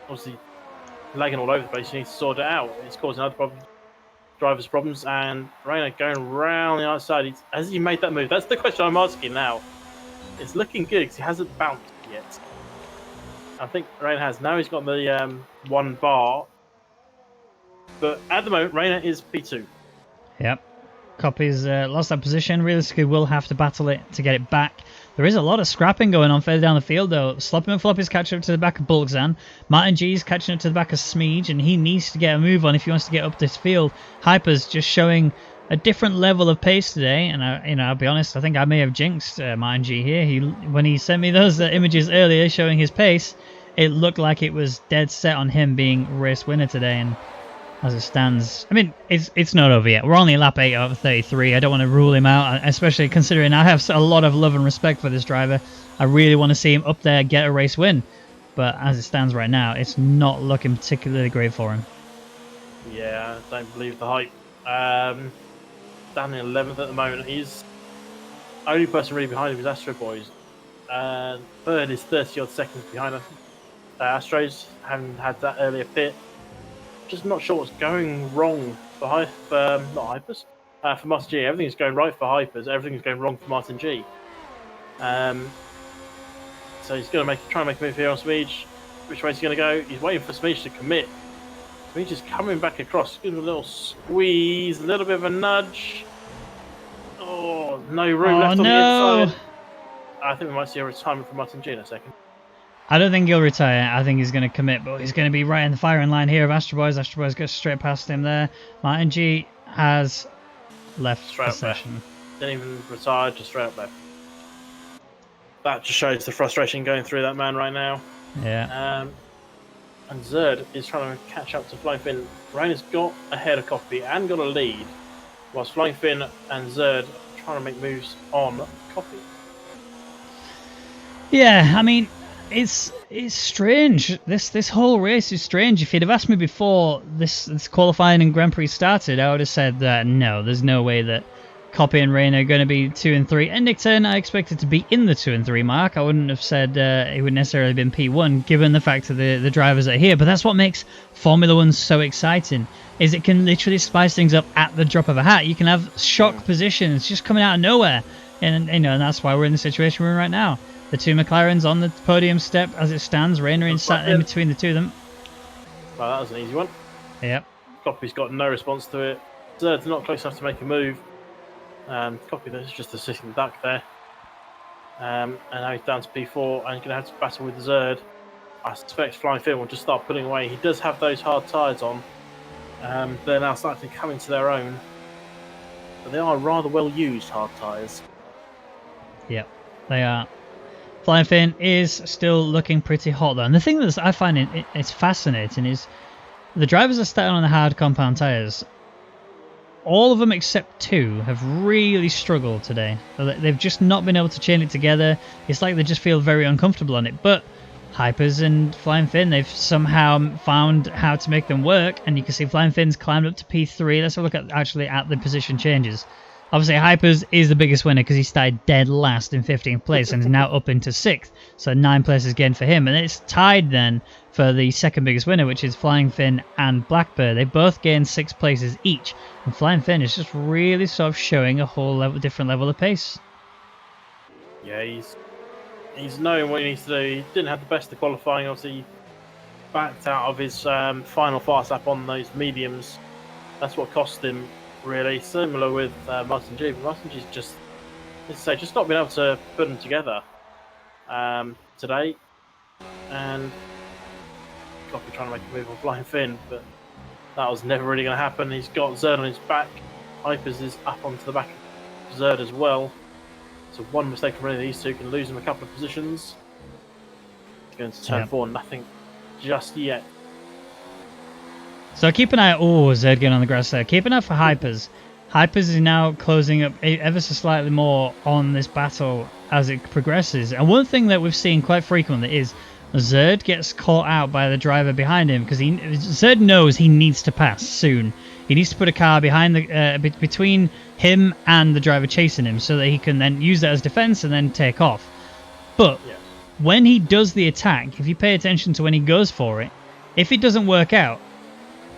obviously lagging all over the place, you need to sort it out. It's causing other drivers problems, and Rayner going round the outside. Has he made that move? That's the question I'm asking now. It's looking good because he hasn't bounced yet. I think Rayner has. Now he's got the one bar, but at the moment Rayner is P2. Yep. Copy's lost that position. Realistically, will have to battle it to get it back. There is a lot of scrapping going on further down the field, though. Sloppy McFloppy's catching up to the back of Bulgzan. Martin G's catching up to the back of Smeege, and he needs to get a move on if he wants to get up this field. Hyper's just showing a different level of pace today, and I'll be honest, I think I may have jinxed Martin G here. When he sent me those images earlier showing his pace, it looked like it was dead set on him being race winner today, and as it stands, I mean, it's not over yet. We're only lap 8 out of 33. I don't want to rule him out, especially considering I have a lot of love and respect for this driver. I really want to see him up there, get a race win. But as it stands right now, it's not looking particularly great for him. Yeah, I don't believe the hype. Down in 11th at the moment. He's only person really behind him is Astro Boys. Third is 30-odd seconds behind us. Astros haven't had that earlier pit. Just not sure what's going wrong for not Hypers, for Martin G. Everything's going right for Hypers. Everything's going wrong for Martin G. So So he's going to try and make a move here on Smeej. Which way is he going to go? He's waiting for Smeej to commit. Smeej is coming back across. Give him a little squeeze, a little bit of a nudge. Oh, no room left on the inside. I think we might see a retirement from Martin G in a second. I don't think he'll retire. I think he's going to commit, but he's going to be right in the firing line here of Astro Boys. Astro Boys goes straight past him there. Martin G has left the session. Didn't even retire, just straight up left. That just shows the frustration going through that man right now. Yeah. And Zerd is trying to catch up to Flying Finn. Rainer's got ahead of Coffee and got a lead, whilst Flying Finn and Zerd are trying to make moves on Coffee. Yeah, I mean, it's strange. This whole race is strange. If you'd have asked me before this qualifying and Grand Prix started, I would have said that no, there's no way that Copy and Rain are going to be 2 and 3. And Nick Turner, I expected to be in the 2 and 3 mark. I wouldn't have said it would necessarily have been P1, given the fact that the drivers are here. But that's what makes Formula 1 so exciting, is it can literally spice things up at the drop of a hat. You can have shock positions just coming out of nowhere, and and that's why we're in the situation we're in right now. The two McLarens on the podium step as it stands. Rainer in between the two of them. Well, that was an easy one. Yep. Copy's got no response to it. Zerd's not close enough to make a move. Copy, that's just a sitting duck there. And now he's down to P4 and he's going to have to battle with Zerd. I suspect Flying Finn will just start pulling away. He does have those hard tyres on. They're now starting to come into their own. But they are rather well used hard tyres. Yep, they are. Flying Finn is still looking pretty hot though. And the thing that I find it's fascinating is the drivers are starting on the hard compound tyres. All of them except 2 have really struggled today. They've just not been able to chain it together. It's like they just feel very uncomfortable on it. But Hypers and Flying Finn, they've somehow found how to make them work. And you can see Flying Finn's climbed up to P3. Let's have a look at the position changes. Obviously, Hypers is the biggest winner because he started dead last in 15th place and is now up into 6th. So 9 places gained for him. And it's tied then for the second biggest winner, which is Flying Finn and Blackbird. They both gained 6 places each. And Flying Finn is just really sort of showing a whole different level of pace. Yeah, he's knowing what he needs to do. He didn't have the best of qualifying. Obviously, he backed out of his final fast lap on those mediums. That's what cost him. Really similar with Martin G. But Martin G's just not been able to put them together today, and Copy trying to make a move on Flying Finn, but that was never really going to happen. He's got Zerd on his back. Hypers is up onto the back of Zerd as well. So one mistake from any of these two can lose him a couple of positions. He's going to turn 4, nothing just yet. So keep an eye. Oh, Zerd getting on the grass there. Keep an eye for Hypers. Hypers is now closing up ever so slightly more on this battle as it progresses. And one thing that we've seen quite frequently is Zerd gets caught out by the driver behind him because Zerd knows he needs to pass soon. He needs to put a car behind between him and the driver chasing him so that he can then use that as defense and then take off. But when he does the attack, if you pay attention to when he goes for it, if it doesn't work out,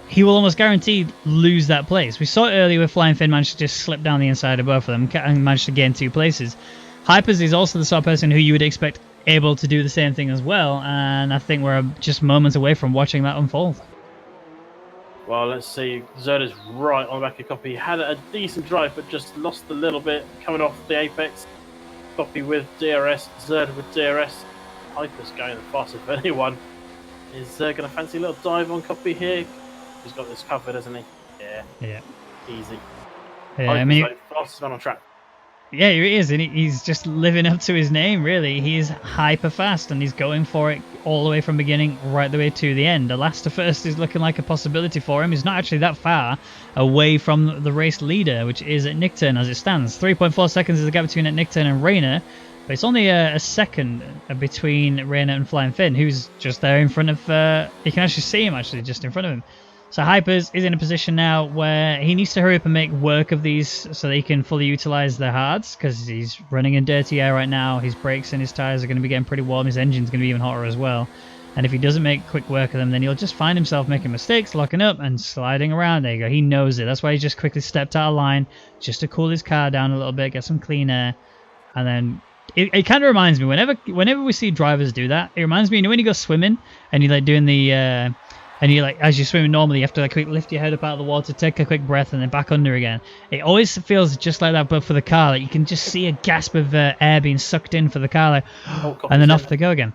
he will almost guaranteed lose that place. We saw it earlier where Flying Finn managed to just slip down the inside of both of them and managed to gain 2 places. Hypers is also the sort of person who you would expect able to do the same thing as well, and I think we're just moments away from watching that unfold. Well, let's see. Zerd is right on the back of Copy. He had a decent drive, but just lost a little bit coming off the apex. Copy with DRS, Zerd with DRS. Hyper's going the fastest of anyone. Is Zerd going to fancy a little dive on Copy here? He's got this covered, hasn't he? Yeah. Easy. Yeah, I mean, fastest man on track. Yeah, he is, and he's just living up to his name, really. He is hyper fast, and he's going for it all the way from beginning right the way to the end. The last to first is looking like a possibility for him. He's not actually that far away from the race leader, which is at Nickturn as it stands. 3.4 seconds is the gap between at Nickturn and Rainer, but it's only a second between Rainer and Flying Finn, who's just there in front of... you can actually see him, actually, just in front of him. So Hypers is in a position now where he needs to hurry up and make work of these so that he can fully utilise the hards, because he's running in dirty air right now. His brakes and his tyres are going to be getting pretty warm. His engine's going to be even hotter as well. And if he doesn't make quick work of them, then he'll just find himself making mistakes, locking up and sliding around. There you go. He knows it. That's why he just quickly stepped out of line just to cool his car down a little bit, get some clean air, and then it kind of reminds me whenever we see drivers do that, it reminds me, you know, when you go swimming and you're like doing the and you like, as you're swimming normally, you have to like quick lift your head up out of the water, take a quick breath, and then back under again. It always feels just like that, but for the car, like you can just see a gasp of air being sucked in for the car, like, Oh, and then in. off they go again.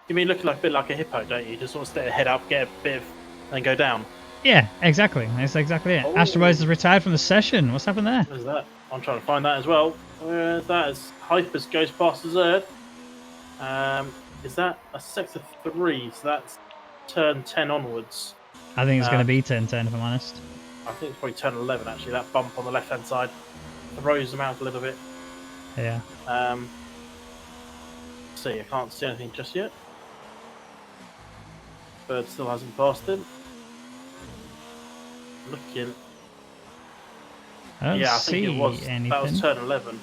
You mean looking like a bit like a hippo, don't you? Just sort of stick your head up, get a bit of, and go down. Yeah, exactly. That's exactly it. Oh. Astro Boys has retired from the session. What's happened there? Where's that? I'm trying to find that as well. Where's that? As Hypers goes past the Zerd. Is that a sector 3? So that's turn 10 onwards. I think it's going to be turn 10, if I'm honest. I think it's probably turn 11 actually. That bump on the left hand side throws them out a little bit. Yeah. See, I can't see anything just yet. Bird still hasn't passed him. Looking. I don't Yeah, I see think it was. anything. That was turn 11.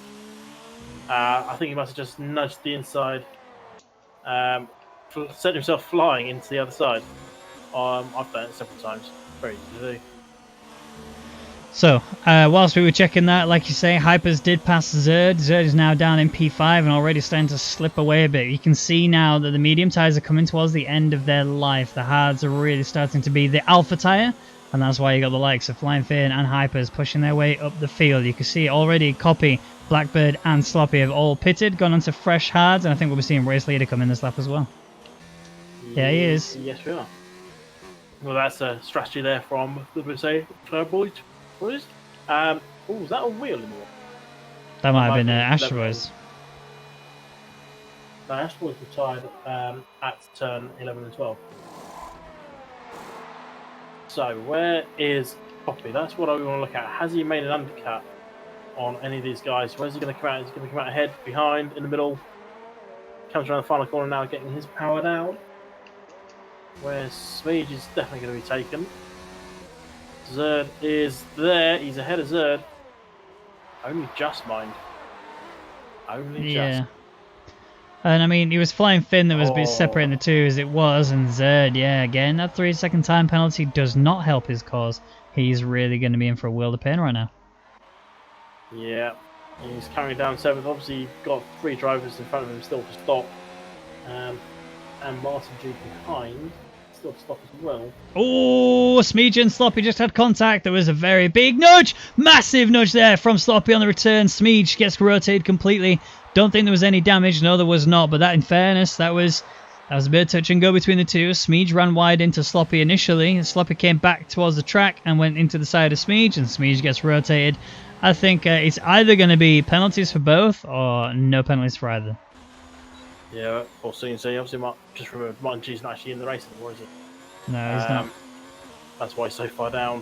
I think he must have just nudged the inside. Set himself flying into the other side. I've done it several times. Very easy to do. So, whilst we were checking that, like you say, Hypers did pass Zerd. Zerd is now down in P5 and already starting to slip away a bit. You can see now that the medium tyres are coming towards the end of their life. The hards are really starting to be the alpha tyre, and that's why you got the likes of Flying Fin and Hypers pushing their way up the field. You can see already Copy, Blackbird and Sloppy have all pitted, gone onto fresh hards, and I think we'll be seeing Race Leader come in this lap as well. Yeah, he is. Yes, we are. Well, that's a strategy there from, let's say, Boys. Oh, is that a wheel anymore? That might have been Astro Boys. No, Astro Boys retired at turn 11 and 12. So, where is Poppy? That's what I want to look at. Has he made an undercut on any of these guys? Where's he going to come out? Is he going to come out ahead, behind, in the middle? Comes around the final corner now, getting his power down. Where Smeege is definitely going to be taken. Zerd is there. He's ahead of Zerd. Only just, mind. Only just. And I mean, it was Flying Fin that was separating the two as it was, and Zerd, yeah, again, that 3-second time penalty does not help his cause. He's really going to be in for a world of pain right now. Yeah, he's carrying down 7th. Obviously, you've got 3 drivers in front of him still to stop. And Martin G behind. Still to stop as well. Oh, Smeege and Sloppy just had contact. There was a very big nudge. Massive nudge there from Sloppy on the return. Smeege gets rotated completely. Don't think there was any damage. No, there was not. But that, in fairness, that was a bit of touch and go between the two. Smeege ran wide into Sloppy initially. Sloppy came back towards the track and went into the side of Smeege, and Smeege gets rotated. I think it's either going to be penalties for both or no penalties for either. Yeah, we'll soon see. Obviously, just remember, Martin G's not actually in the race anymore, is he? No, he's not. That's why he's so far down.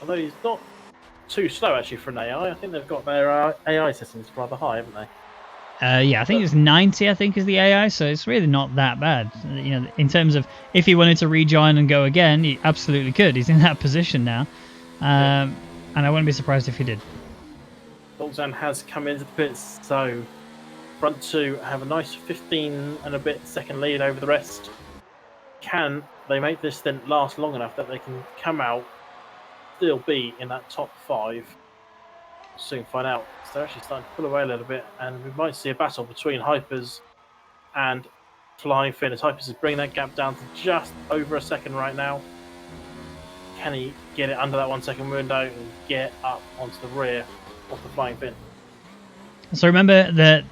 Although he's not too slow, actually, for an AI. I think they've got their AI settings rather high, haven't they? Yeah, I think it's 90, I think, is the AI, so it's really not that bad. You know, in terms of if he wanted to rejoin and go again, he absolutely could. He's in that position now. And I wouldn't be surprised if he did. Dolzan has come into the pits, so front 2 have a nice 15 and a bit second lead over the rest. Can they make this stint last long enough that they can come out, still be in that top 5? Soon find out. So they're actually starting to pull away a little bit, and we might see a battle between Hypers and Flying Fin, as Hypers is bringing that gap down to just over a second right now. Can he get it under that 1 second window and get up onto the rear of the Flying Fin? So remember that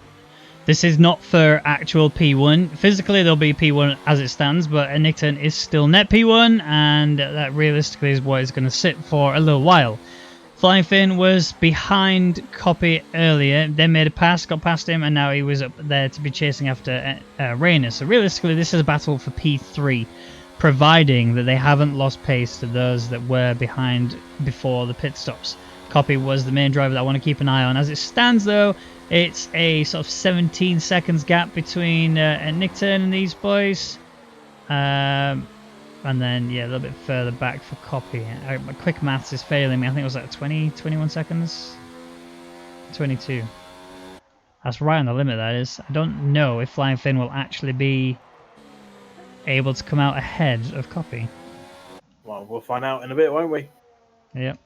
this is not for actual P1. Physically, there'll be P1 as it stands, but a Nickton is still net P1, and that realistically is what it's going to sit for a little while. Flying Fin was behind Copy earlier, then made a pass, got past him, and now he was up there to be chasing after Rainer. So realistically, this is a battle for P3, providing that they haven't lost pace to those that were behind before the pit stops. Copy was the main driver that I want to keep an eye on. As it stands, though, it's a sort of 17 seconds gap between Nickton and these boys. And then, yeah, a little bit further back for Copy. My quick maths is failing me. I think it was like 20, 21 seconds? 22. That's right on the limit, that is. I don't know if Flying Fin will actually be able to come out ahead of Copy. Well, we'll find out in a bit, won't we? Yep.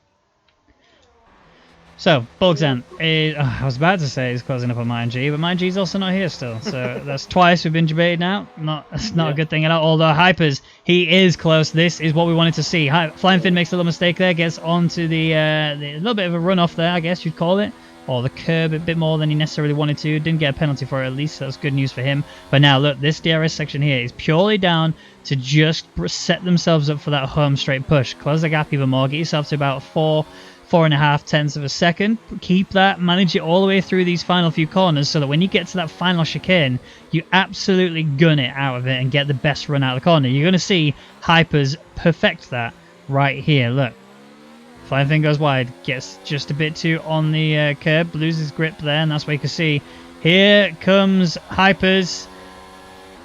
So, Bogdan, I was about to say he's closing up on Mine G, but Mine G's also not here still. So that's twice we've been debated now. That's not a good thing at all. Although Hypers, he is close. This is what we wanted to see. Flying Finn makes a little mistake there, gets onto the little bit of a runoff there, I guess you'd call it. Or the curb a bit more than he necessarily wanted to. Didn't get a penalty for it at least, so that's good news for him. But now, look, this DRS section here is purely down to just set themselves up for that home straight push. Close the gap even more. Get yourself to about 4.5 tenths of a second. Keep that, manage it all the way through these final few corners so that when you get to that final chicane, you absolutely gun it out of it and get the best run out of the corner. You're going to see Hypers perfect that right here. Look. Flying Finn goes wide, gets just a bit too on the curb, loses grip there, and that's where you can see. Here comes Hypers.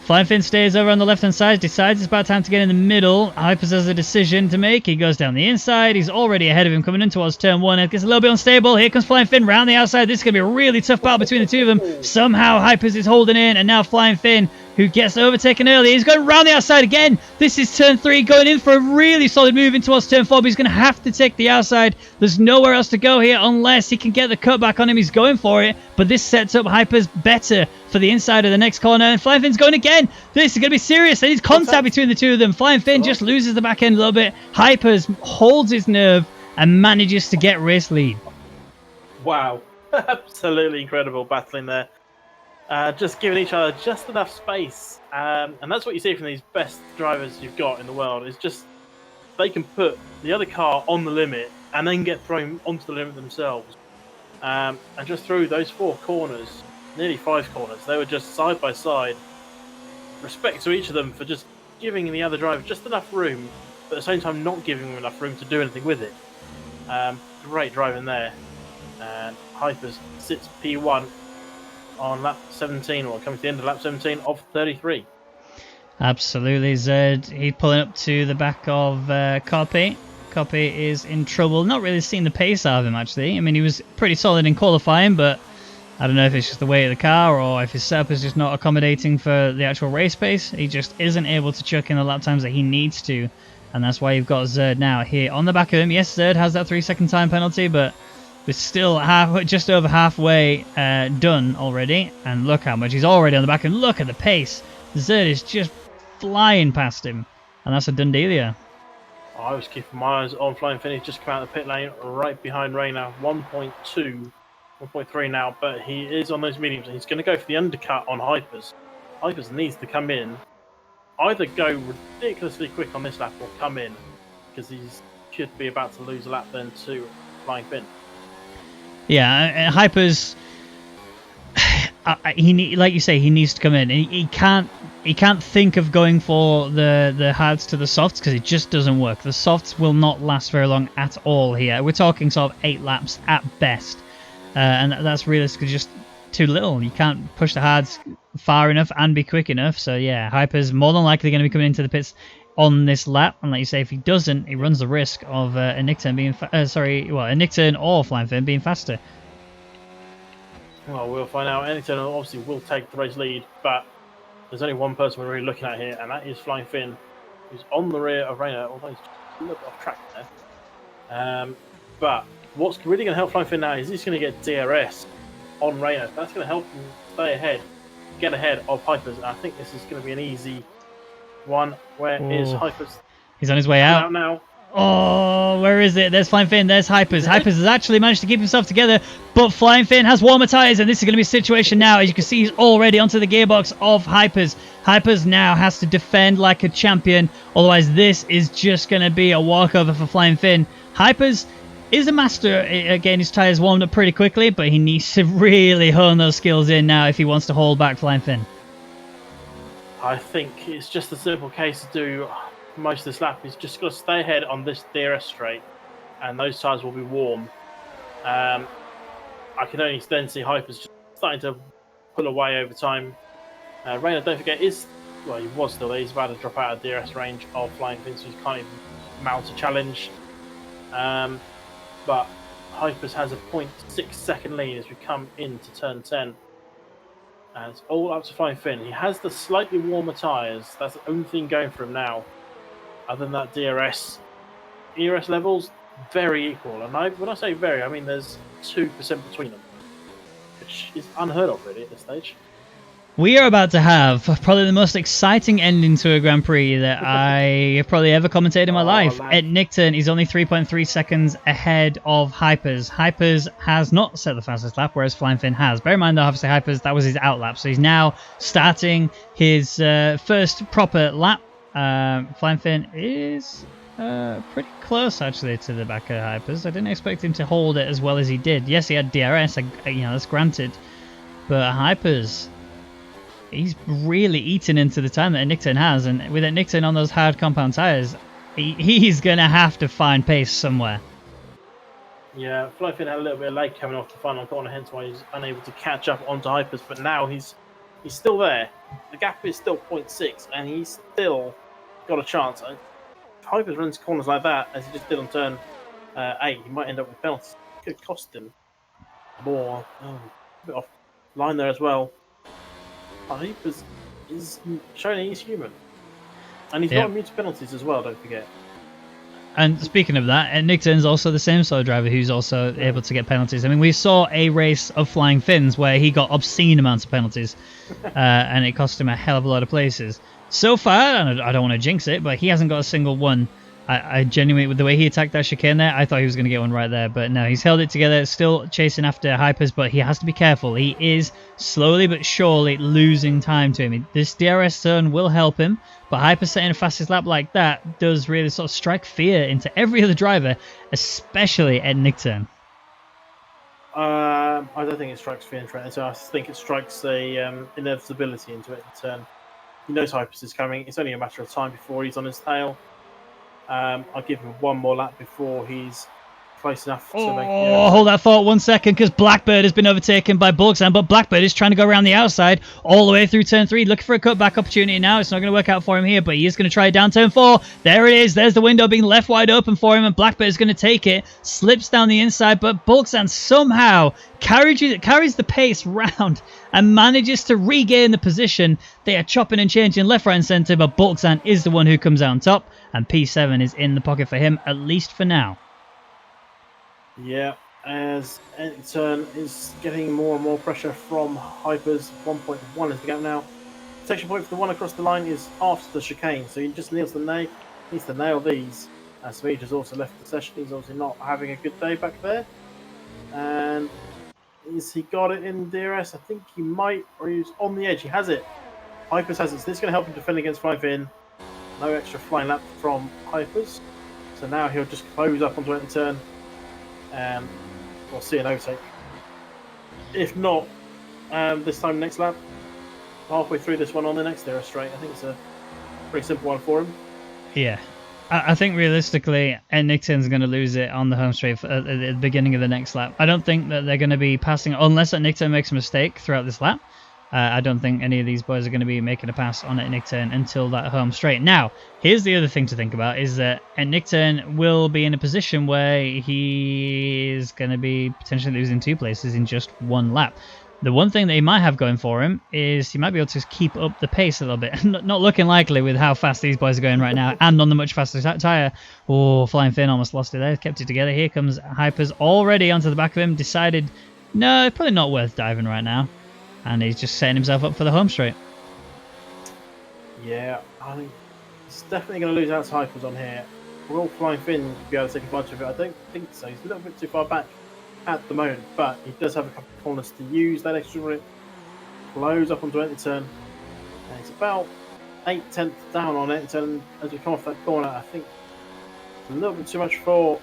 Flying Finn stays over on the left-hand side, decides it's about time to get in the middle. Hypers has a decision to make. He goes down the inside. He's already ahead of him coming in towards turn one. It gets a little bit unstable. Here comes Flying Finn round the outside. This is going to be a really tough battle between the two of them. Somehow Hypers is holding in, and now Flying Finn, who gets overtaken early, he's going round the outside again. This is turn 3, going in for a really solid move in towards turn 4, but he's going to have to take the outside. There's nowhere else to go here unless he can get the cut back on him. He's going for it, but this sets up Hypers better for the inside of the next corner, and Flying Finn's going again. This is going to be serious. There is contact between the two of them. Flying Finn just loses the back end a little bit. Hypers holds his nerve and manages to get race lead. Wow. Absolutely incredible battling there. Just giving each other just enough space. And that's what you see from these best drivers you've got in the world. Is just they can put the other car on the limit and then get thrown onto the limit themselves. And just through those 4 corners, nearly 5 corners, they were just side by side. Respect to each of them for just giving the other driver just enough room, but at the same time not giving them enough room to do anything with it. Great driving there. And Hypers sits P1 on lap 17, or coming to the end of lap 17 of 33. Absolutely, Zed. He's pulling up to the back of Copy. Copy is in trouble. Not really seeing the pace out of him, actually. I mean, he was pretty solid in qualifying, but I don't know if it's just the weight of the car or if his setup is just not accommodating for the actual race pace. He just isn't able to chuck in the lap times that he needs to, and that's why you've got Zed now here on the back of him. Yes, Zed has that 3-second time penalty, but we're still just over halfway done already, and look how much he's already on the back, and look at the pace. Zed is just flying past him, and that's a done deal. I was keeping my eyes on Flying Finn. He's just come out of the pit lane right behind Rayner, 1.2, 1.3 now, but he is on those mediums, and he's going to go for the undercut on Hypers. Hypers needs to come in, either go ridiculously quick on this lap or come in, because he should be about to lose a lap then to Flying Finn. Yeah, Hypers. Like you say, he needs to come in. He can't think of going for the hards to the softs because it just doesn't work. The softs will not last very long at all here. We're talking sort of 8 laps at best, and that's realistically just too little. You can't push the hards far enough and be quick enough. So yeah, Hyper's more than likely going to be coming into the pits on this lap, and like you say, if he doesn't, he runs the risk of a nick turn being a nick turn or Flying Finn being faster. Well, we'll find out. Ennington obviously will take the race lead, but there's only one person we're really looking at here, and that is Flying Finn, who's on the rear of Rayner, although he's a little bit off track there. But what's really going to help Flying Finn now is he's going to get DRS on Rayner. That's going to help him stay ahead, get ahead of Hypers. And I think this is going to be an easy one. Where is Hypers? He's on his way out now. Oh, where is it? There's Flying Finn. There's Hypers. Hypers has actually managed to keep himself together, but Flying Finn has warmer tyres, and this is going to be a situation now. As you can see, he's already onto the gearbox of Hypers. Hypers now has to defend like a champion, otherwise this is just going to be a walkover for Flying Finn. Hypers is a master at getting his tyres warmed up pretty quickly, but he needs to really hone those skills in now if he wants to hold back Flying Finn. I think it's just a simple case to do most of this lap. He's just got to stay ahead on this DRS straight, and those tyres will be warm. I can only then see Hypers just starting to pull away over time. Rayner, don't forget, he was still there. He's about to drop out of DRS range of Flying Finn, so he can't even mount a challenge. But Hypers has a 0.6 second lead as we come into turn 10. And it's all up to Flying Finn. He has the slightly warmer tyres. That's the only thing going for him now. Other than that, DRS levels very equal. And when I say very, I mean there's 2% between them, which is unheard of really at this stage. We are about to have probably the most exciting ending to a Grand Prix that I have probably ever commentated in my life. Lad. At Nickton, he's only 3.3 seconds ahead of Hypers. Hypers has not set the fastest lap, whereas Flying Finn has. Bear in mind, though, obviously Hypers, that was his out lap, so he's now starting his first proper lap. Flying Finn is pretty close, actually, to the back of Hypers. I didn't expect him to hold it as well as he did. Yes, he had DRS, that's granted, but Hypers... he's really eaten into the time that Nickton has, and with Nickton on those hard compound tyres, he's going to have to find pace somewhere. Yeah, Flying Finn had a little bit of lag coming off the final corner, hence why he's unable to catch up onto Hypers, but now he's still there. The gap is still 0.6, and he's still got a chance. If Hypers runs corners like that, as he just did on turn 8, he might end up with penalties. It could cost him more. A bit off line there as well. Hypers is showing he's human. And he's not immune to penalties as well, don't forget. And speaking of that, Nickton's also the same sort of driver who's also able to get penalties. I mean, we saw a race of Flying Finns where he got obscene amounts of penalties, and it cost him a hell of a lot of places. So far, and I don't want to jinx it, but he hasn't got a single one. I genuinely, with the way he attacked that chicane there, I thought he was going to get one right there. But no, he's held it together, still chasing after Hypers, but he has to be careful. He is slowly but surely losing time to him. This DRS zone will help him, but Hypers setting a fastest lap like that does really sort of strike fear into every other driver, especially at Nickton. I don't think it strikes fear into it. I think it strikes a inevitability into it. He knows Hypers is coming. It's only a matter of time before he's on his tail. I'll give him one more lap before he's close enough to make it. Hold that thought 1 second, because Blackbird has been overtaken by Bulksan, but Blackbird is trying to go around the outside all the way through turn 3, looking for a cutback opportunity now. It's not going to work out for him here, but he is going to try it down turn 4. There it is. There's the window being left wide open for him, and Blackbird is going to take it, slips down the inside, but Bulksan somehow carries the pace round and manages to regain the position. They are chopping and changing left, right, and centre, but Bulksan is the one who comes out on top, and P7 is in the pocket for him, at least for now. Yeah, as Turn is getting more and more pressure from Hypers. 1.1 is the gap now. Section point for the one across the line is after the chicane, so he just needs to nail these. Smede has also left the session. He's obviously not having a good day back there. And has he got it in DRS? I think he might, or he's on the edge. He has it. Hypers has it, so this is going to help him defend against Flying Finn. No extra flying lap from Hypers. So now he'll just close up onto the turn. And we'll see an overtake. If not, this time next lap, halfway through this one on the next DRS straight. I think it's a pretty simple one for him. Yeah. I think realistically, Nickton's going to lose it on the home straight at the beginning of the next lap. I don't think that they're going to be passing, unless Nickton makes a mistake throughout this lap. I don't think any of these boys are going to be making a pass on Nickton until that home straight. Now, here's the other thing to think about, is that Nickton will be in a position where he is going to be potentially losing 2 places in just 1 lap. The one thing that he might have going for him is he might be able to keep up the pace a little bit. Not looking likely with how fast these boys are going right now and on the much faster tyre. Oh, Flying Finn almost lost it there. Kept it together. Here comes Hypers already onto the back of him. Decided, no, probably not worth diving right now. And he's just setting himself up for the home straight. Yeah, I think he's definitely going to lose out to Hypers on here. Will Flying Finn be able to take advantage of it? I don't think so. He's a little bit too far back at the moment, but he does have a couple of corners to use that extra route. Close up onto empty turn. And it's about 8/10 down on empty turn as we come off that corner. I think it's a little bit too much for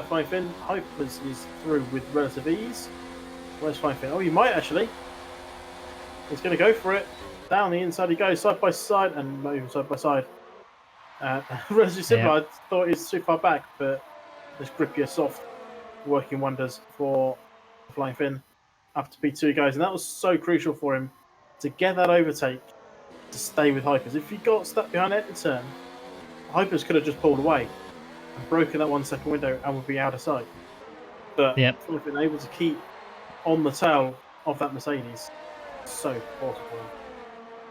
Flying Finn. Hypers is through with relative ease. Where's Flying Finn? Oh, he might actually. He's going to go for it. Down the inside he goes, side by side, and not even side by side. Relatively similar. I thought he was too far back, but this grippier soft working wonders for Flying Finn up to P2 guys, and that was so crucial for him to get that overtake to stay with Hypers. If he got stuck behind every turn, Hypers could have just pulled away and broken that 1 second window and would be out of sight. But Flying Finn able to keep on the tail of that Mercedes. So important for him.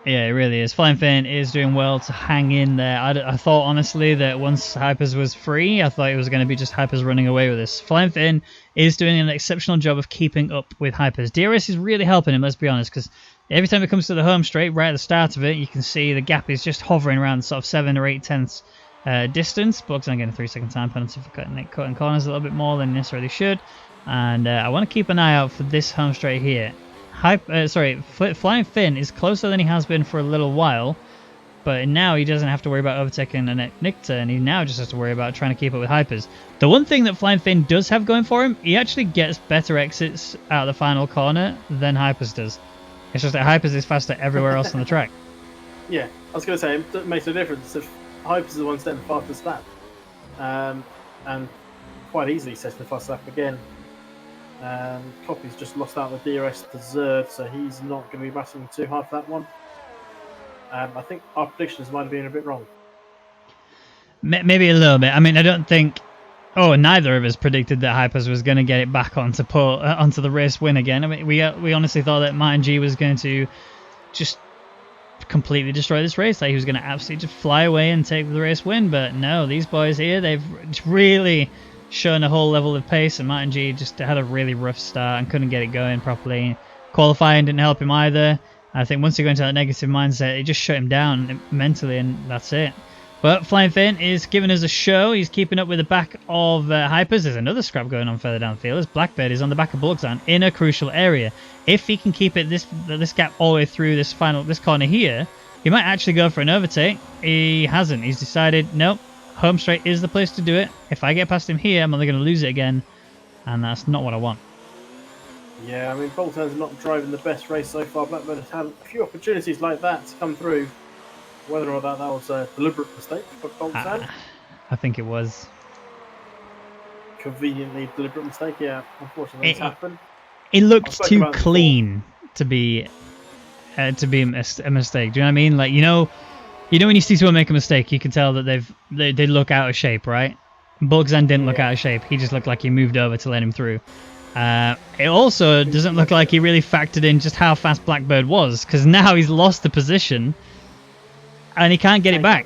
Yeah, it really is. Flying Finn is doing well to hang in there. I thought, honestly, that once Hypers was free, I thought it was going to be just Hypers running away with this. Flying Finn is doing an exceptional job of keeping up with Hypers. DRS is really helping him, let's be honest, because every time it comes to the home straight, right at the start of it, you can see the gap is just hovering around sort of 7 or 8 tenths distance. Bugs on getting a 3-second time penalty for cutting corners a little bit more than he necessarily should. And I want to keep an eye out for this home straight here. Flying Finn is closer than he has been for a little while, but now he doesn't have to worry about overtaking a Nick turn. He now just has to worry about trying to keep up with Hypers. The one thing that Flying Finn does have going for him, he actually gets better exits out of the final corner than Hypers does. It's just that Hypers is faster everywhere else on the track. Yeah, I was going to say, it makes no difference if Hypers is the one setting the fastest lap. And quite easily setting the fastest lap again. Copy's just lost out the DRS to Zerd, so he's not going to be battling too hard for that one. I think our predictions might have been a bit wrong. Maybe a little bit. I mean, I don't think... Oh, neither of us predicted that Hypers was going to get it back onto the race win again. I mean, we honestly thought that Martin G was going to just completely destroy this race. Like, he was going to absolutely just fly away and take the race win. But no, these boys here, they've really shown a whole level of pace, and Martin G just had a really rough start and couldn't get it going properly. Qualifying didn't help him either. I think once you go into that negative mindset, it just shut him down mentally, and that's it. But Flying Finn is giving us a show. He's keeping up with the back of Hypers. There's another scrap going on further down the field as Blackbird is on the back of Bulgzan in a crucial area. If he can keep it this gap all the way through this corner here, he might actually go for an overtake. He hasn't. He's decided, nope, home straight is the place to do it. If I get past him here, I'm only going to lose it again, and that's not what I want. Yeah, I mean, Bolton's not driving the best race so far. Blackburn has had a few opportunities like that to come through. Whether or not that was a deliberate mistake for Bolton. I think it was. Conveniently deliberate mistake, yeah. Unfortunately, it's happened. It looked too clean to be a mistake. Do you know what I mean? Like, you know when you see someone make a mistake, you can tell that they look out of shape, right? Bulgzan didn't look out of shape. He just looked like he moved over to let him through. It also doesn't look like he really factored in just how fast Blackbird was, because now he's lost the position and he can't get it back.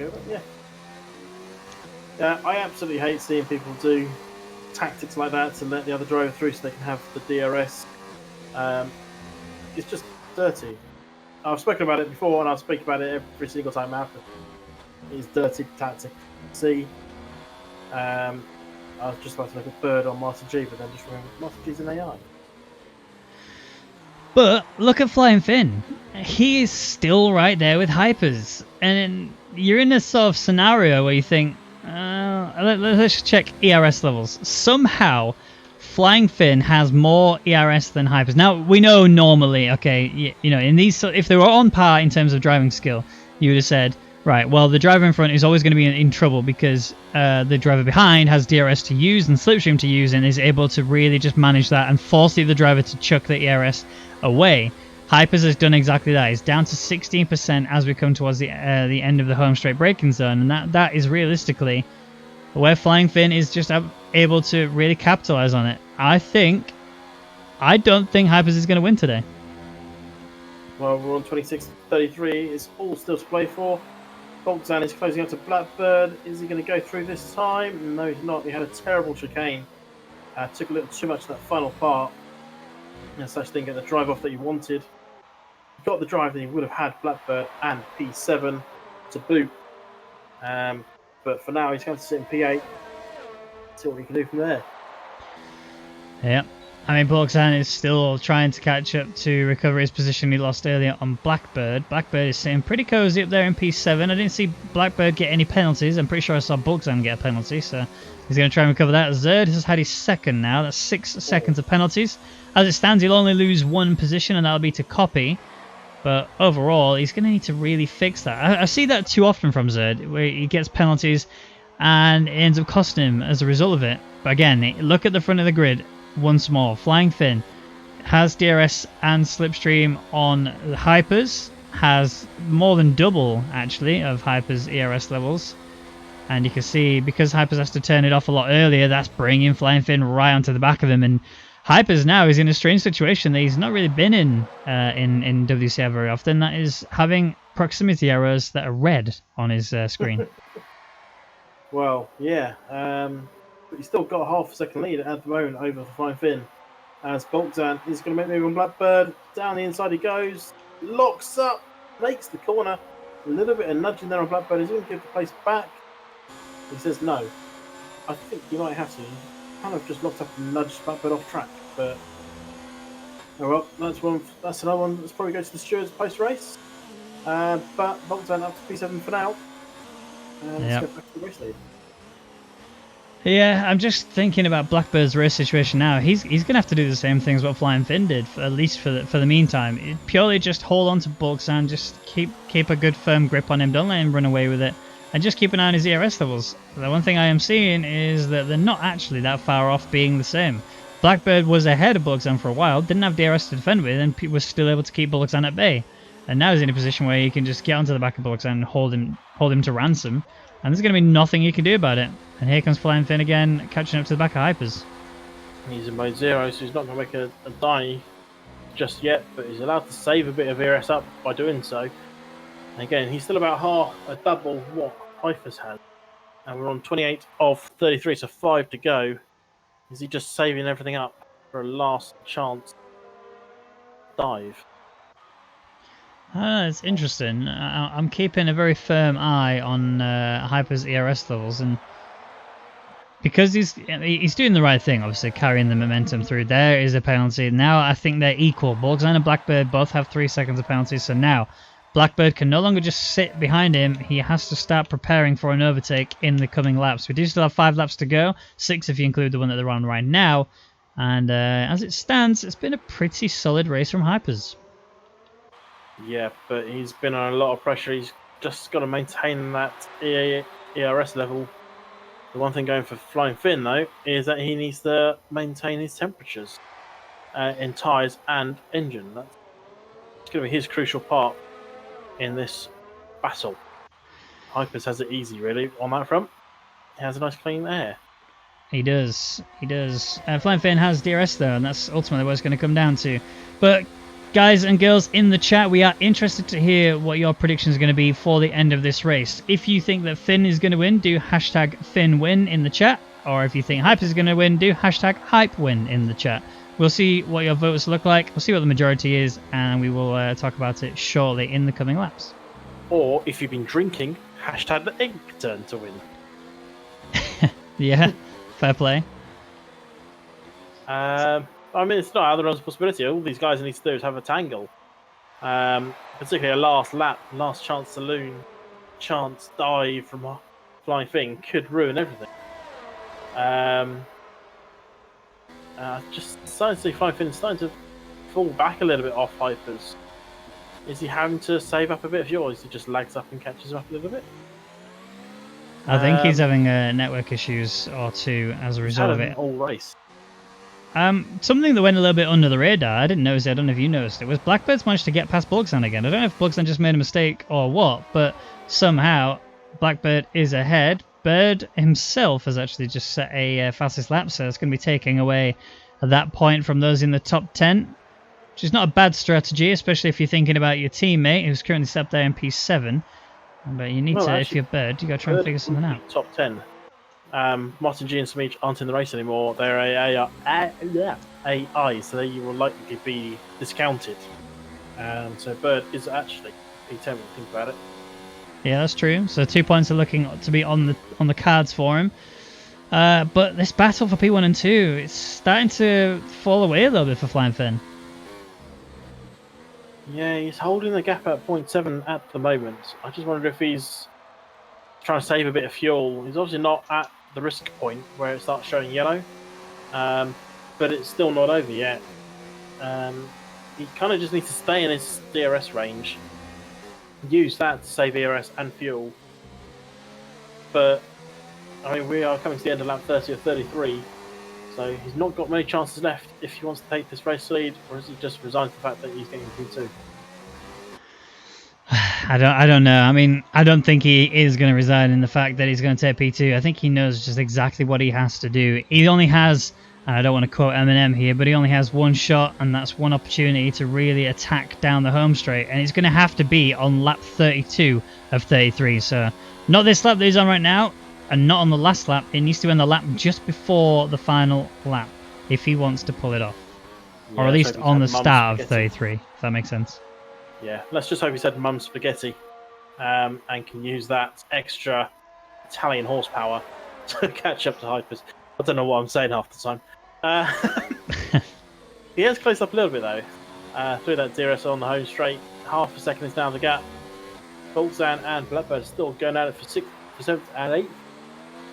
Yeah, I absolutely hate seeing people do tactics like that to let the other driver through so they can have the DRS. It's just dirty. I've spoken about it before, and I'll speak about it every single time after. It's dirty tactic. See, I was just about to look at Bird on Master G, but then just remember Master G's an AI. But look at Flying Finn. He is still right there with Hypers. And you're in this sort of scenario where you think, let's check ERS levels. Somehow, Flying Finn has more ERS than Hypers. Now, we know normally, okay, you know, in these, if they were on par in terms of driving skill, you would have said, right, well, the driver in front is always going to be in trouble because the driver behind has DRS to use and slipstream to use and is able to really just manage that and force the other driver to chuck the ERS away. Hypers has done exactly that. It's down to 16% as we come towards the end of the home straight braking zone, and that is realistically where Flying Finn is just able to really capitalize on it. I don't think Hypers is going to win today. Well, we're on 26-33. It's all still to play for. Boltzan is closing up to Blackbird. Is he going to go through this time? No, he's not. He had a terrible chicane. Took a little too much of that final part. And such didn't get the drive off that he wanted. He got the drive that he would have had Blackbird and P7 to boot. But for now, he's going to sit in P8. See what we can do from there. Yeah. I mean, Bulgzan is still trying to catch up to recover his position he lost earlier on Blackbird. Blackbird is sitting pretty cozy up there in P7. I didn't see Blackbird get any penalties. I'm pretty sure I saw Bulgzan get a penalty, so he's going to try and recover that. Zerd has had his second now. That's 6 seconds of penalties. As it stands, he'll only lose one position, and that'll be to Copy. But overall, he's going to need to really fix that. I see that too often from Zerd, where he gets penalties and it ends up costing him as a result of it. But again, look at the front of the grid once more. Flying Finn has DRS and slipstream on the Hypers, has more than double, actually, of Hypers' ERS levels. And you can see, because Hypers has to turn it off a lot earlier, that's bringing Flying Finn right onto the back of him. And Hypers now is in a strange situation that he's not really been in WCR very often. That is having proximity errors that are red on his screen. Well, yeah. But he's still got a half a second lead at the moment over Flying Finn. As Boltzan is going to make the move on Blackbird. Down the inside he goes. Locks up. Makes the corner. A little bit of nudging there on Blackbird. He's going to give the place back. He says no. I think he might have to. He kind of just locked up and nudged Blackbird off track. But oh well, that's another one that's probably going to the stewards post race. But Boltzan up to P7 for now. Let's go back to the race lead. Yeah, I'm just thinking about Blackbird's race situation now. He's going to have to do the same things what Flying Finn did, at least for the meantime. Purely just hold on to Boltzan, just keep a good firm grip on him, don't let him run away with it, and just keep an eye on his ERS levels. The one thing I am seeing is that they're not actually that far off being the same. Blackbird was ahead of Boltzan for a while, didn't have DRS to defend with, and was still able to keep Boltzan at bay. And now he's in a position where he can just get onto the back of Boltzan and hold him to ransom. And there's going to be nothing you can do about it. And here comes Flying Finn again, catching up to the back of Hypers. He's in mode 0, so he's not going to make a dive just yet, but he's allowed to save a bit of ERS up by doing so. And again, he's still about a double what Hypers had. And we're on 28 of 33, so 5 to go. Is he just saving everything up for a last chance dive? It's interesting. I'm keeping a very firm eye on Hyper's ERS levels, and because he's doing the right thing, obviously carrying the momentum through. There is a penalty. Now I think they're equal. Boltzan and Blackbird both have 3 seconds of penalties, so now Blackbird can no longer just sit behind him. He has to start preparing for an overtake in the coming laps. We do still have 5 laps to go, 6 if you include the one that they're on right now. And as it stands, it's been a pretty solid race from Hypers. Yeah, but he's been on a lot of pressure. He's just got to maintain that ERS level. The one thing going for Flying Finn, though, is that he needs to maintain his temperatures in tyres and engine. That's going to be his crucial part in this battle. Hypers has it easy, really, on that front. He has a nice clean air. He does. Flying Finn has DRS, though, and that's ultimately what it's going to come down to. But guys and girls in the chat, we are interested to hear what your predictions are going to be for the end of this race. If you think that Finn is going to win, do hashtag FinnWin in the chat. Or if you think Hype is going to win, do hashtag HypeWin in the chat. We'll see what your votes look like. We'll see what the majority is, and we will talk about it shortly in the coming laps. Or if you've been drinking, hashtag the ink turn to win. Yeah, fair play. I mean, it's not out of the possibility. All these guys need to do is have a tangle. Particularly a last lap, last chance saloon, chance dive from a Flying Finn could ruin everything. Just starting to see Flying Finn starting to fall back a little bit off Hypers. Is he having to save up a bit of fuel, or is he just lags up and catches him up a little bit? I think he's having network issues or two as a result of it. All race. Something that went a little bit under the radar, I didn't notice it, I don't know if you noticed it, was Blackbird's managed to get past Boltzan again. I don't know if Boltzan just made a mistake or what, but somehow Blackbird is ahead. Bird himself has actually just set a fastest lap, so it's going to be taking away that point from those in the top 10, which is not a bad strategy, especially if you're thinking about your teammate who's currently set up there in P7. But you need to, actually, if you're Bird, you got to try and figure something out. Top 10. Martin G and Smeech aren't in the race anymore. They're AI, so they will likely be discounted. So Bird is actually P10 when you think about it. Yeah, that's true. So 2 points are looking to be on the cards for him. But this battle for P1 and 2, it's starting to fall away a little bit for Flying Finn. Yeah, he's holding the gap at 0.7 at the moment. I just wonder if he's trying to save a bit of fuel. He's obviously not at the risk point where it starts showing yellow, but it's still not over yet. He kind of just needs to stay in his DRS range, use that to save ERS and fuel. But I mean, we are coming to the end of lap 30 or 33, so he's not got many chances left if he wants to take this race lead, or is he just resigned to the fact that he's getting P2? I don't know. I mean, I don't think he is going to resign in the fact that he's going to take P2. I think he knows just exactly what he has to do. He only has And I don't want to quote Eminem here, but he only has one shot, and that's one opportunity to really attack down the home straight. And it's going to have to be on lap 32 of 33. So not this lap that he's on right now, and not on the last lap. It needs to be on the lap just before the final lap if he wants to pull it off. Yeah, Or at least on the start of spaghetti. 33, if that makes sense. Yeah, let's just hope he said mum spaghetti and can use that extra Italian horsepower to catch up to Hypers. I don't know what I'm saying half the time. He has closed up a little bit though. Through that DRS on the home straight. Half a second is down the gap. Boltzan and Blackbird still going at it for 6th, for 7th and 8th.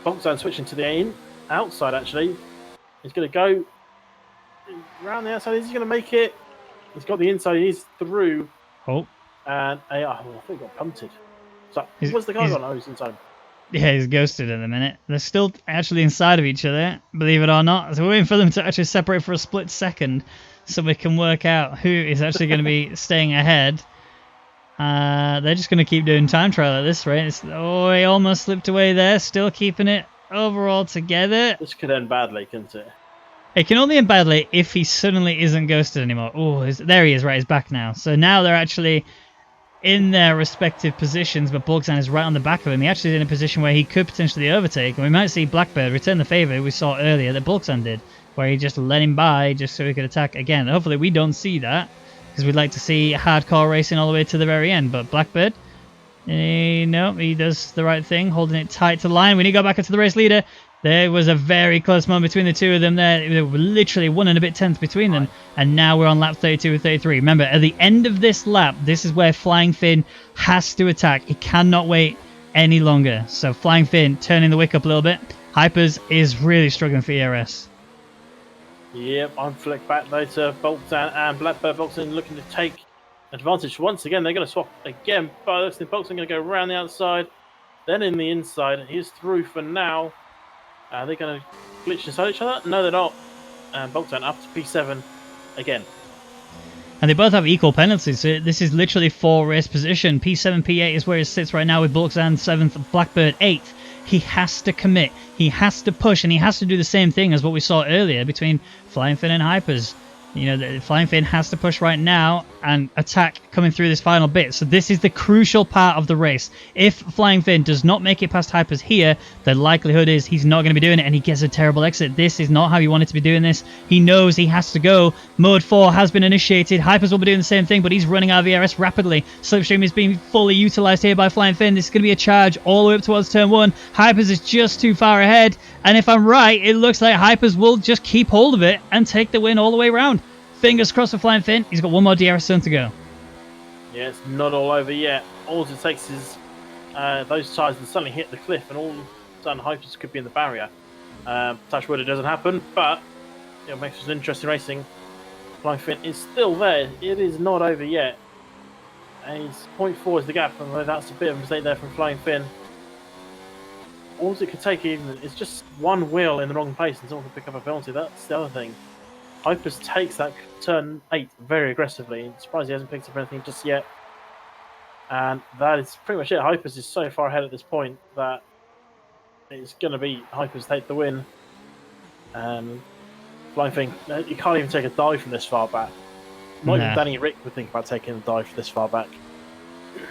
Boltzan switching to the outside actually. He's going to go around the outside. Is he going to make it? He's got the inside. He's through. Oh. And I think he got punted. So what's the guy got? Oh, he's inside. Yeah, he's ghosted in a minute. They're still actually inside of each other, believe it or not. So we're waiting for them to actually separate for a split second so we can work out who is actually going to be staying ahead. They're just going to keep doing time trial at this rate. Oh, he almost slipped away there, still keeping it overall together. This could end badly, couldn't it? It can only end badly if he suddenly isn't ghosted anymore. Oh, there he is, right, he's back now. So now they're actually in their respective positions, but Bulgzan is right on the back of him. He actually is in a position where he could potentially overtake, and we might see Blackbird return the favour we saw earlier that Bulgzan did, where he just let him by just so he could attack again. Hopefully we don't see that, because we'd like to see hardcore racing all the way to the very end, but Blackbird, no, he does the right thing, holding it tight to the line. When he got back into the race leader, there was a very close moment between the two of them there. They were literally 1 and a bit tenths between them. And now we're on lap 32 and 33. Remember, at the end of this lap, this is where Flying Finn has to attack. He cannot wait any longer. So Flying Finn turning the wick up a little bit. Hypers is really struggling for ERS. Yep, I'm flicked back though to Boltzan and Blackbird. Boltzan looking to take advantage once again. They're going to swap again. But Boltzan going to go around the outside, then in the inside. He's through for now. Are they going to glitch inside each other? No, they're not. And Boltzan up to P7 again. And they both have equal penalties. So this is literally 4 race position. P7, P8 is where it sits right now with Boltzan 7th, Blackbird 8th. He has to commit. He has to push, and he has to do the same thing as what we saw earlier between Flying Finn and Hypers. You know, the Flying Finn has to push right now and attack coming through this final bit. So this is the crucial part of the race. If Flying Finn does not make it past Hypers here, the likelihood is he's not going to be doing it, and he gets a terrible exit. This is not how he wanted to be doing this. He knows he has to go. Mode 4 has been initiated. Hypers will be doing the same thing, but he's running out of ERS rapidly. Slipstream is being fully utilized here by Flying Finn. This is going to be a charge all the way up towards turn 1. Hypers is just too far ahead, and if I'm right, it looks like Hypers will just keep hold of it and take the win all the way around. Fingers crossed for Flying Finn. He's got one more DRS turn to go. Yeah, it's not all over yet. All it takes is those tyres to suddenly hit the cliff, and all of a sudden Hypers could be in the barrier. Touch wood, it doesn't happen, but it makes it interesting racing. Flying Finn is still there. It is not over yet. And 0.4 is the gap, and that's a bit of a mistake there from Flying Finn. All it could take even is just one wheel in the wrong place, and someone can pick up a penalty. That's the other thing. Hypers takes that turn 8 very aggressively. I'm surprised he hasn't picked up anything just yet. And that is pretty much it. Hypers is so far ahead at this point that it's going to be Hypers take the win. Flying Finn, you can't even take a dive from this far back. Not even Danny Rick would think about taking a dive this far back.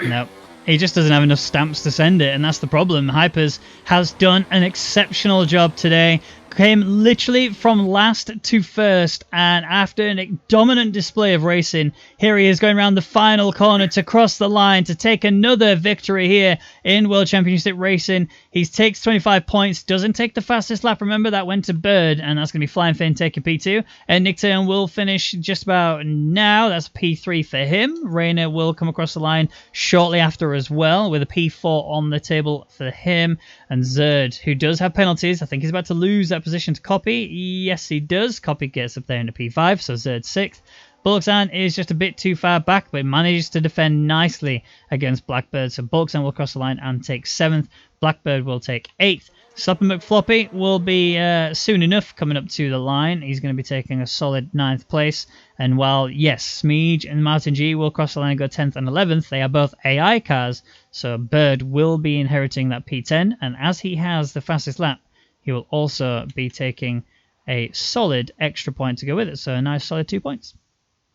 Nope. He just doesn't have enough stamps to send it, and that's the problem. Hypers has done an exceptional job today. Came literally from last to first, and after a dominant display of racing, here he is going around the final corner to cross the line to take another victory here in World Championship Racing. He takes 25 points, doesn't take the fastest lap. Remember, that went to Bird, and that's going to be Flying Finn taking P2. And Nick Turn will finish just about now. That's P3 for him. Rayner will come across the line shortly after as well, with a P4 on the table for him. And Zerd, who does have penalties, I think he's about to lose that position to Copy. Yes, he does. Copy gets up there into P5, so Zerd 6th. Bullocksan is just a bit too far back, but manages to defend nicely against Blackbird. So Bullocksan will cross the line and take 7th. Blackbird will take 8th. Sloppy McFloppy will be soon enough coming up to the line. He's going to be taking a solid 9th place. And while, yes, Smeege and Martin G will cross the line and go 10th and 11th, they are both AI cars. So Bird will be inheriting that P10. And as he has the fastest lap, he will also be taking a solid extra point to go with it. So a nice solid 2 points.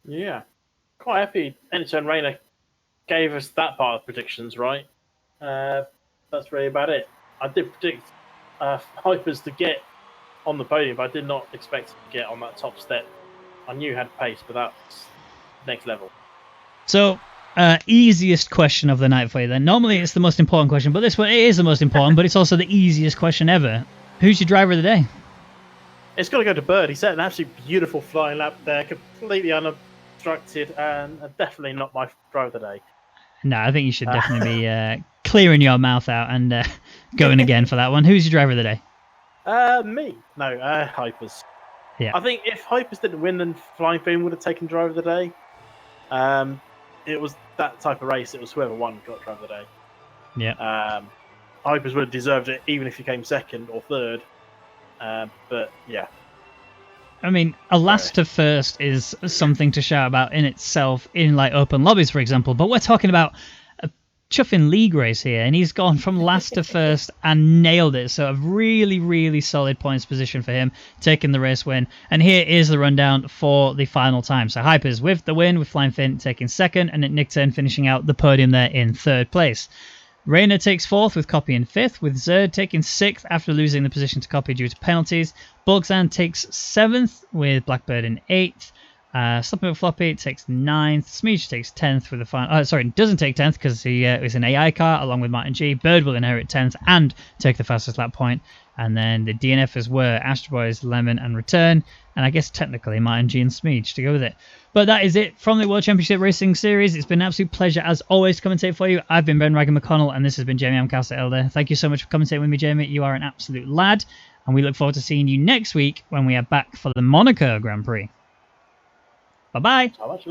Yeah. Quite happy Enzo and Rayner gave us that part of predictions right. That's really about it. I did predict Hypers to get on the podium, but I did not expect him to get on that top step. I knew he had pace, but that's next level. So, easiest question of the night for you then. Normally it's the most important question, but this one it is the most important, but it's also the easiest question ever. Who's your driver of the day? It's got to go to Bird. He set an absolutely beautiful flying lap there, completely unobstructed, and definitely not my driver of the day. No, I think you should definitely be clearing your mouth out and going again for that one. Who's your driver of the day? Me. No, Hypers. Yeah. I think if Hypers didn't win, then Flying Fiend would have taken driver of the day. It was that type of race. It was whoever won got driver of the day. Yeah. Hypers would have deserved it, even if he came second or third. But yeah. I mean, a last to first is something to shout about in itself in like open lobbies, for example. But we're talking about a chuffing league race here, and he's gone from last to first and nailed it. So a really, really solid points position for him, taking the race win. And here is the rundown for the final time. So Hypers with the win, with Flying Finn taking second, and Nick Turn finishing out the podium there in third place. Rayner takes fourth with Copy in fifth, with Zerd taking sixth after losing the position to Copy due to penalties. Bulgzan takes seventh with Blackbird in eighth. Sloppy Floppy takes ninth. Smeech takes 10th with the final. Sorry, doesn't take 10th because he is an AI car along with Martin G. Bird will inherit 10th and take the fastest lap point. And then the DNFs were Astro Boys, Lemon, and Return. And I guess technically Martin G and Smeech to go with it. But that is it from the World Championship Racing Series. It's been an absolute pleasure as always to commentate for you. I've been Ben Raggan McConnell and this has been Jamie Amcastle Elder. Thank you so much for commentating with me, Jamie. You are an absolute lad. And we look forward to seeing you next week when we are back for the Monaco Grand Prix. Bye-bye. How much?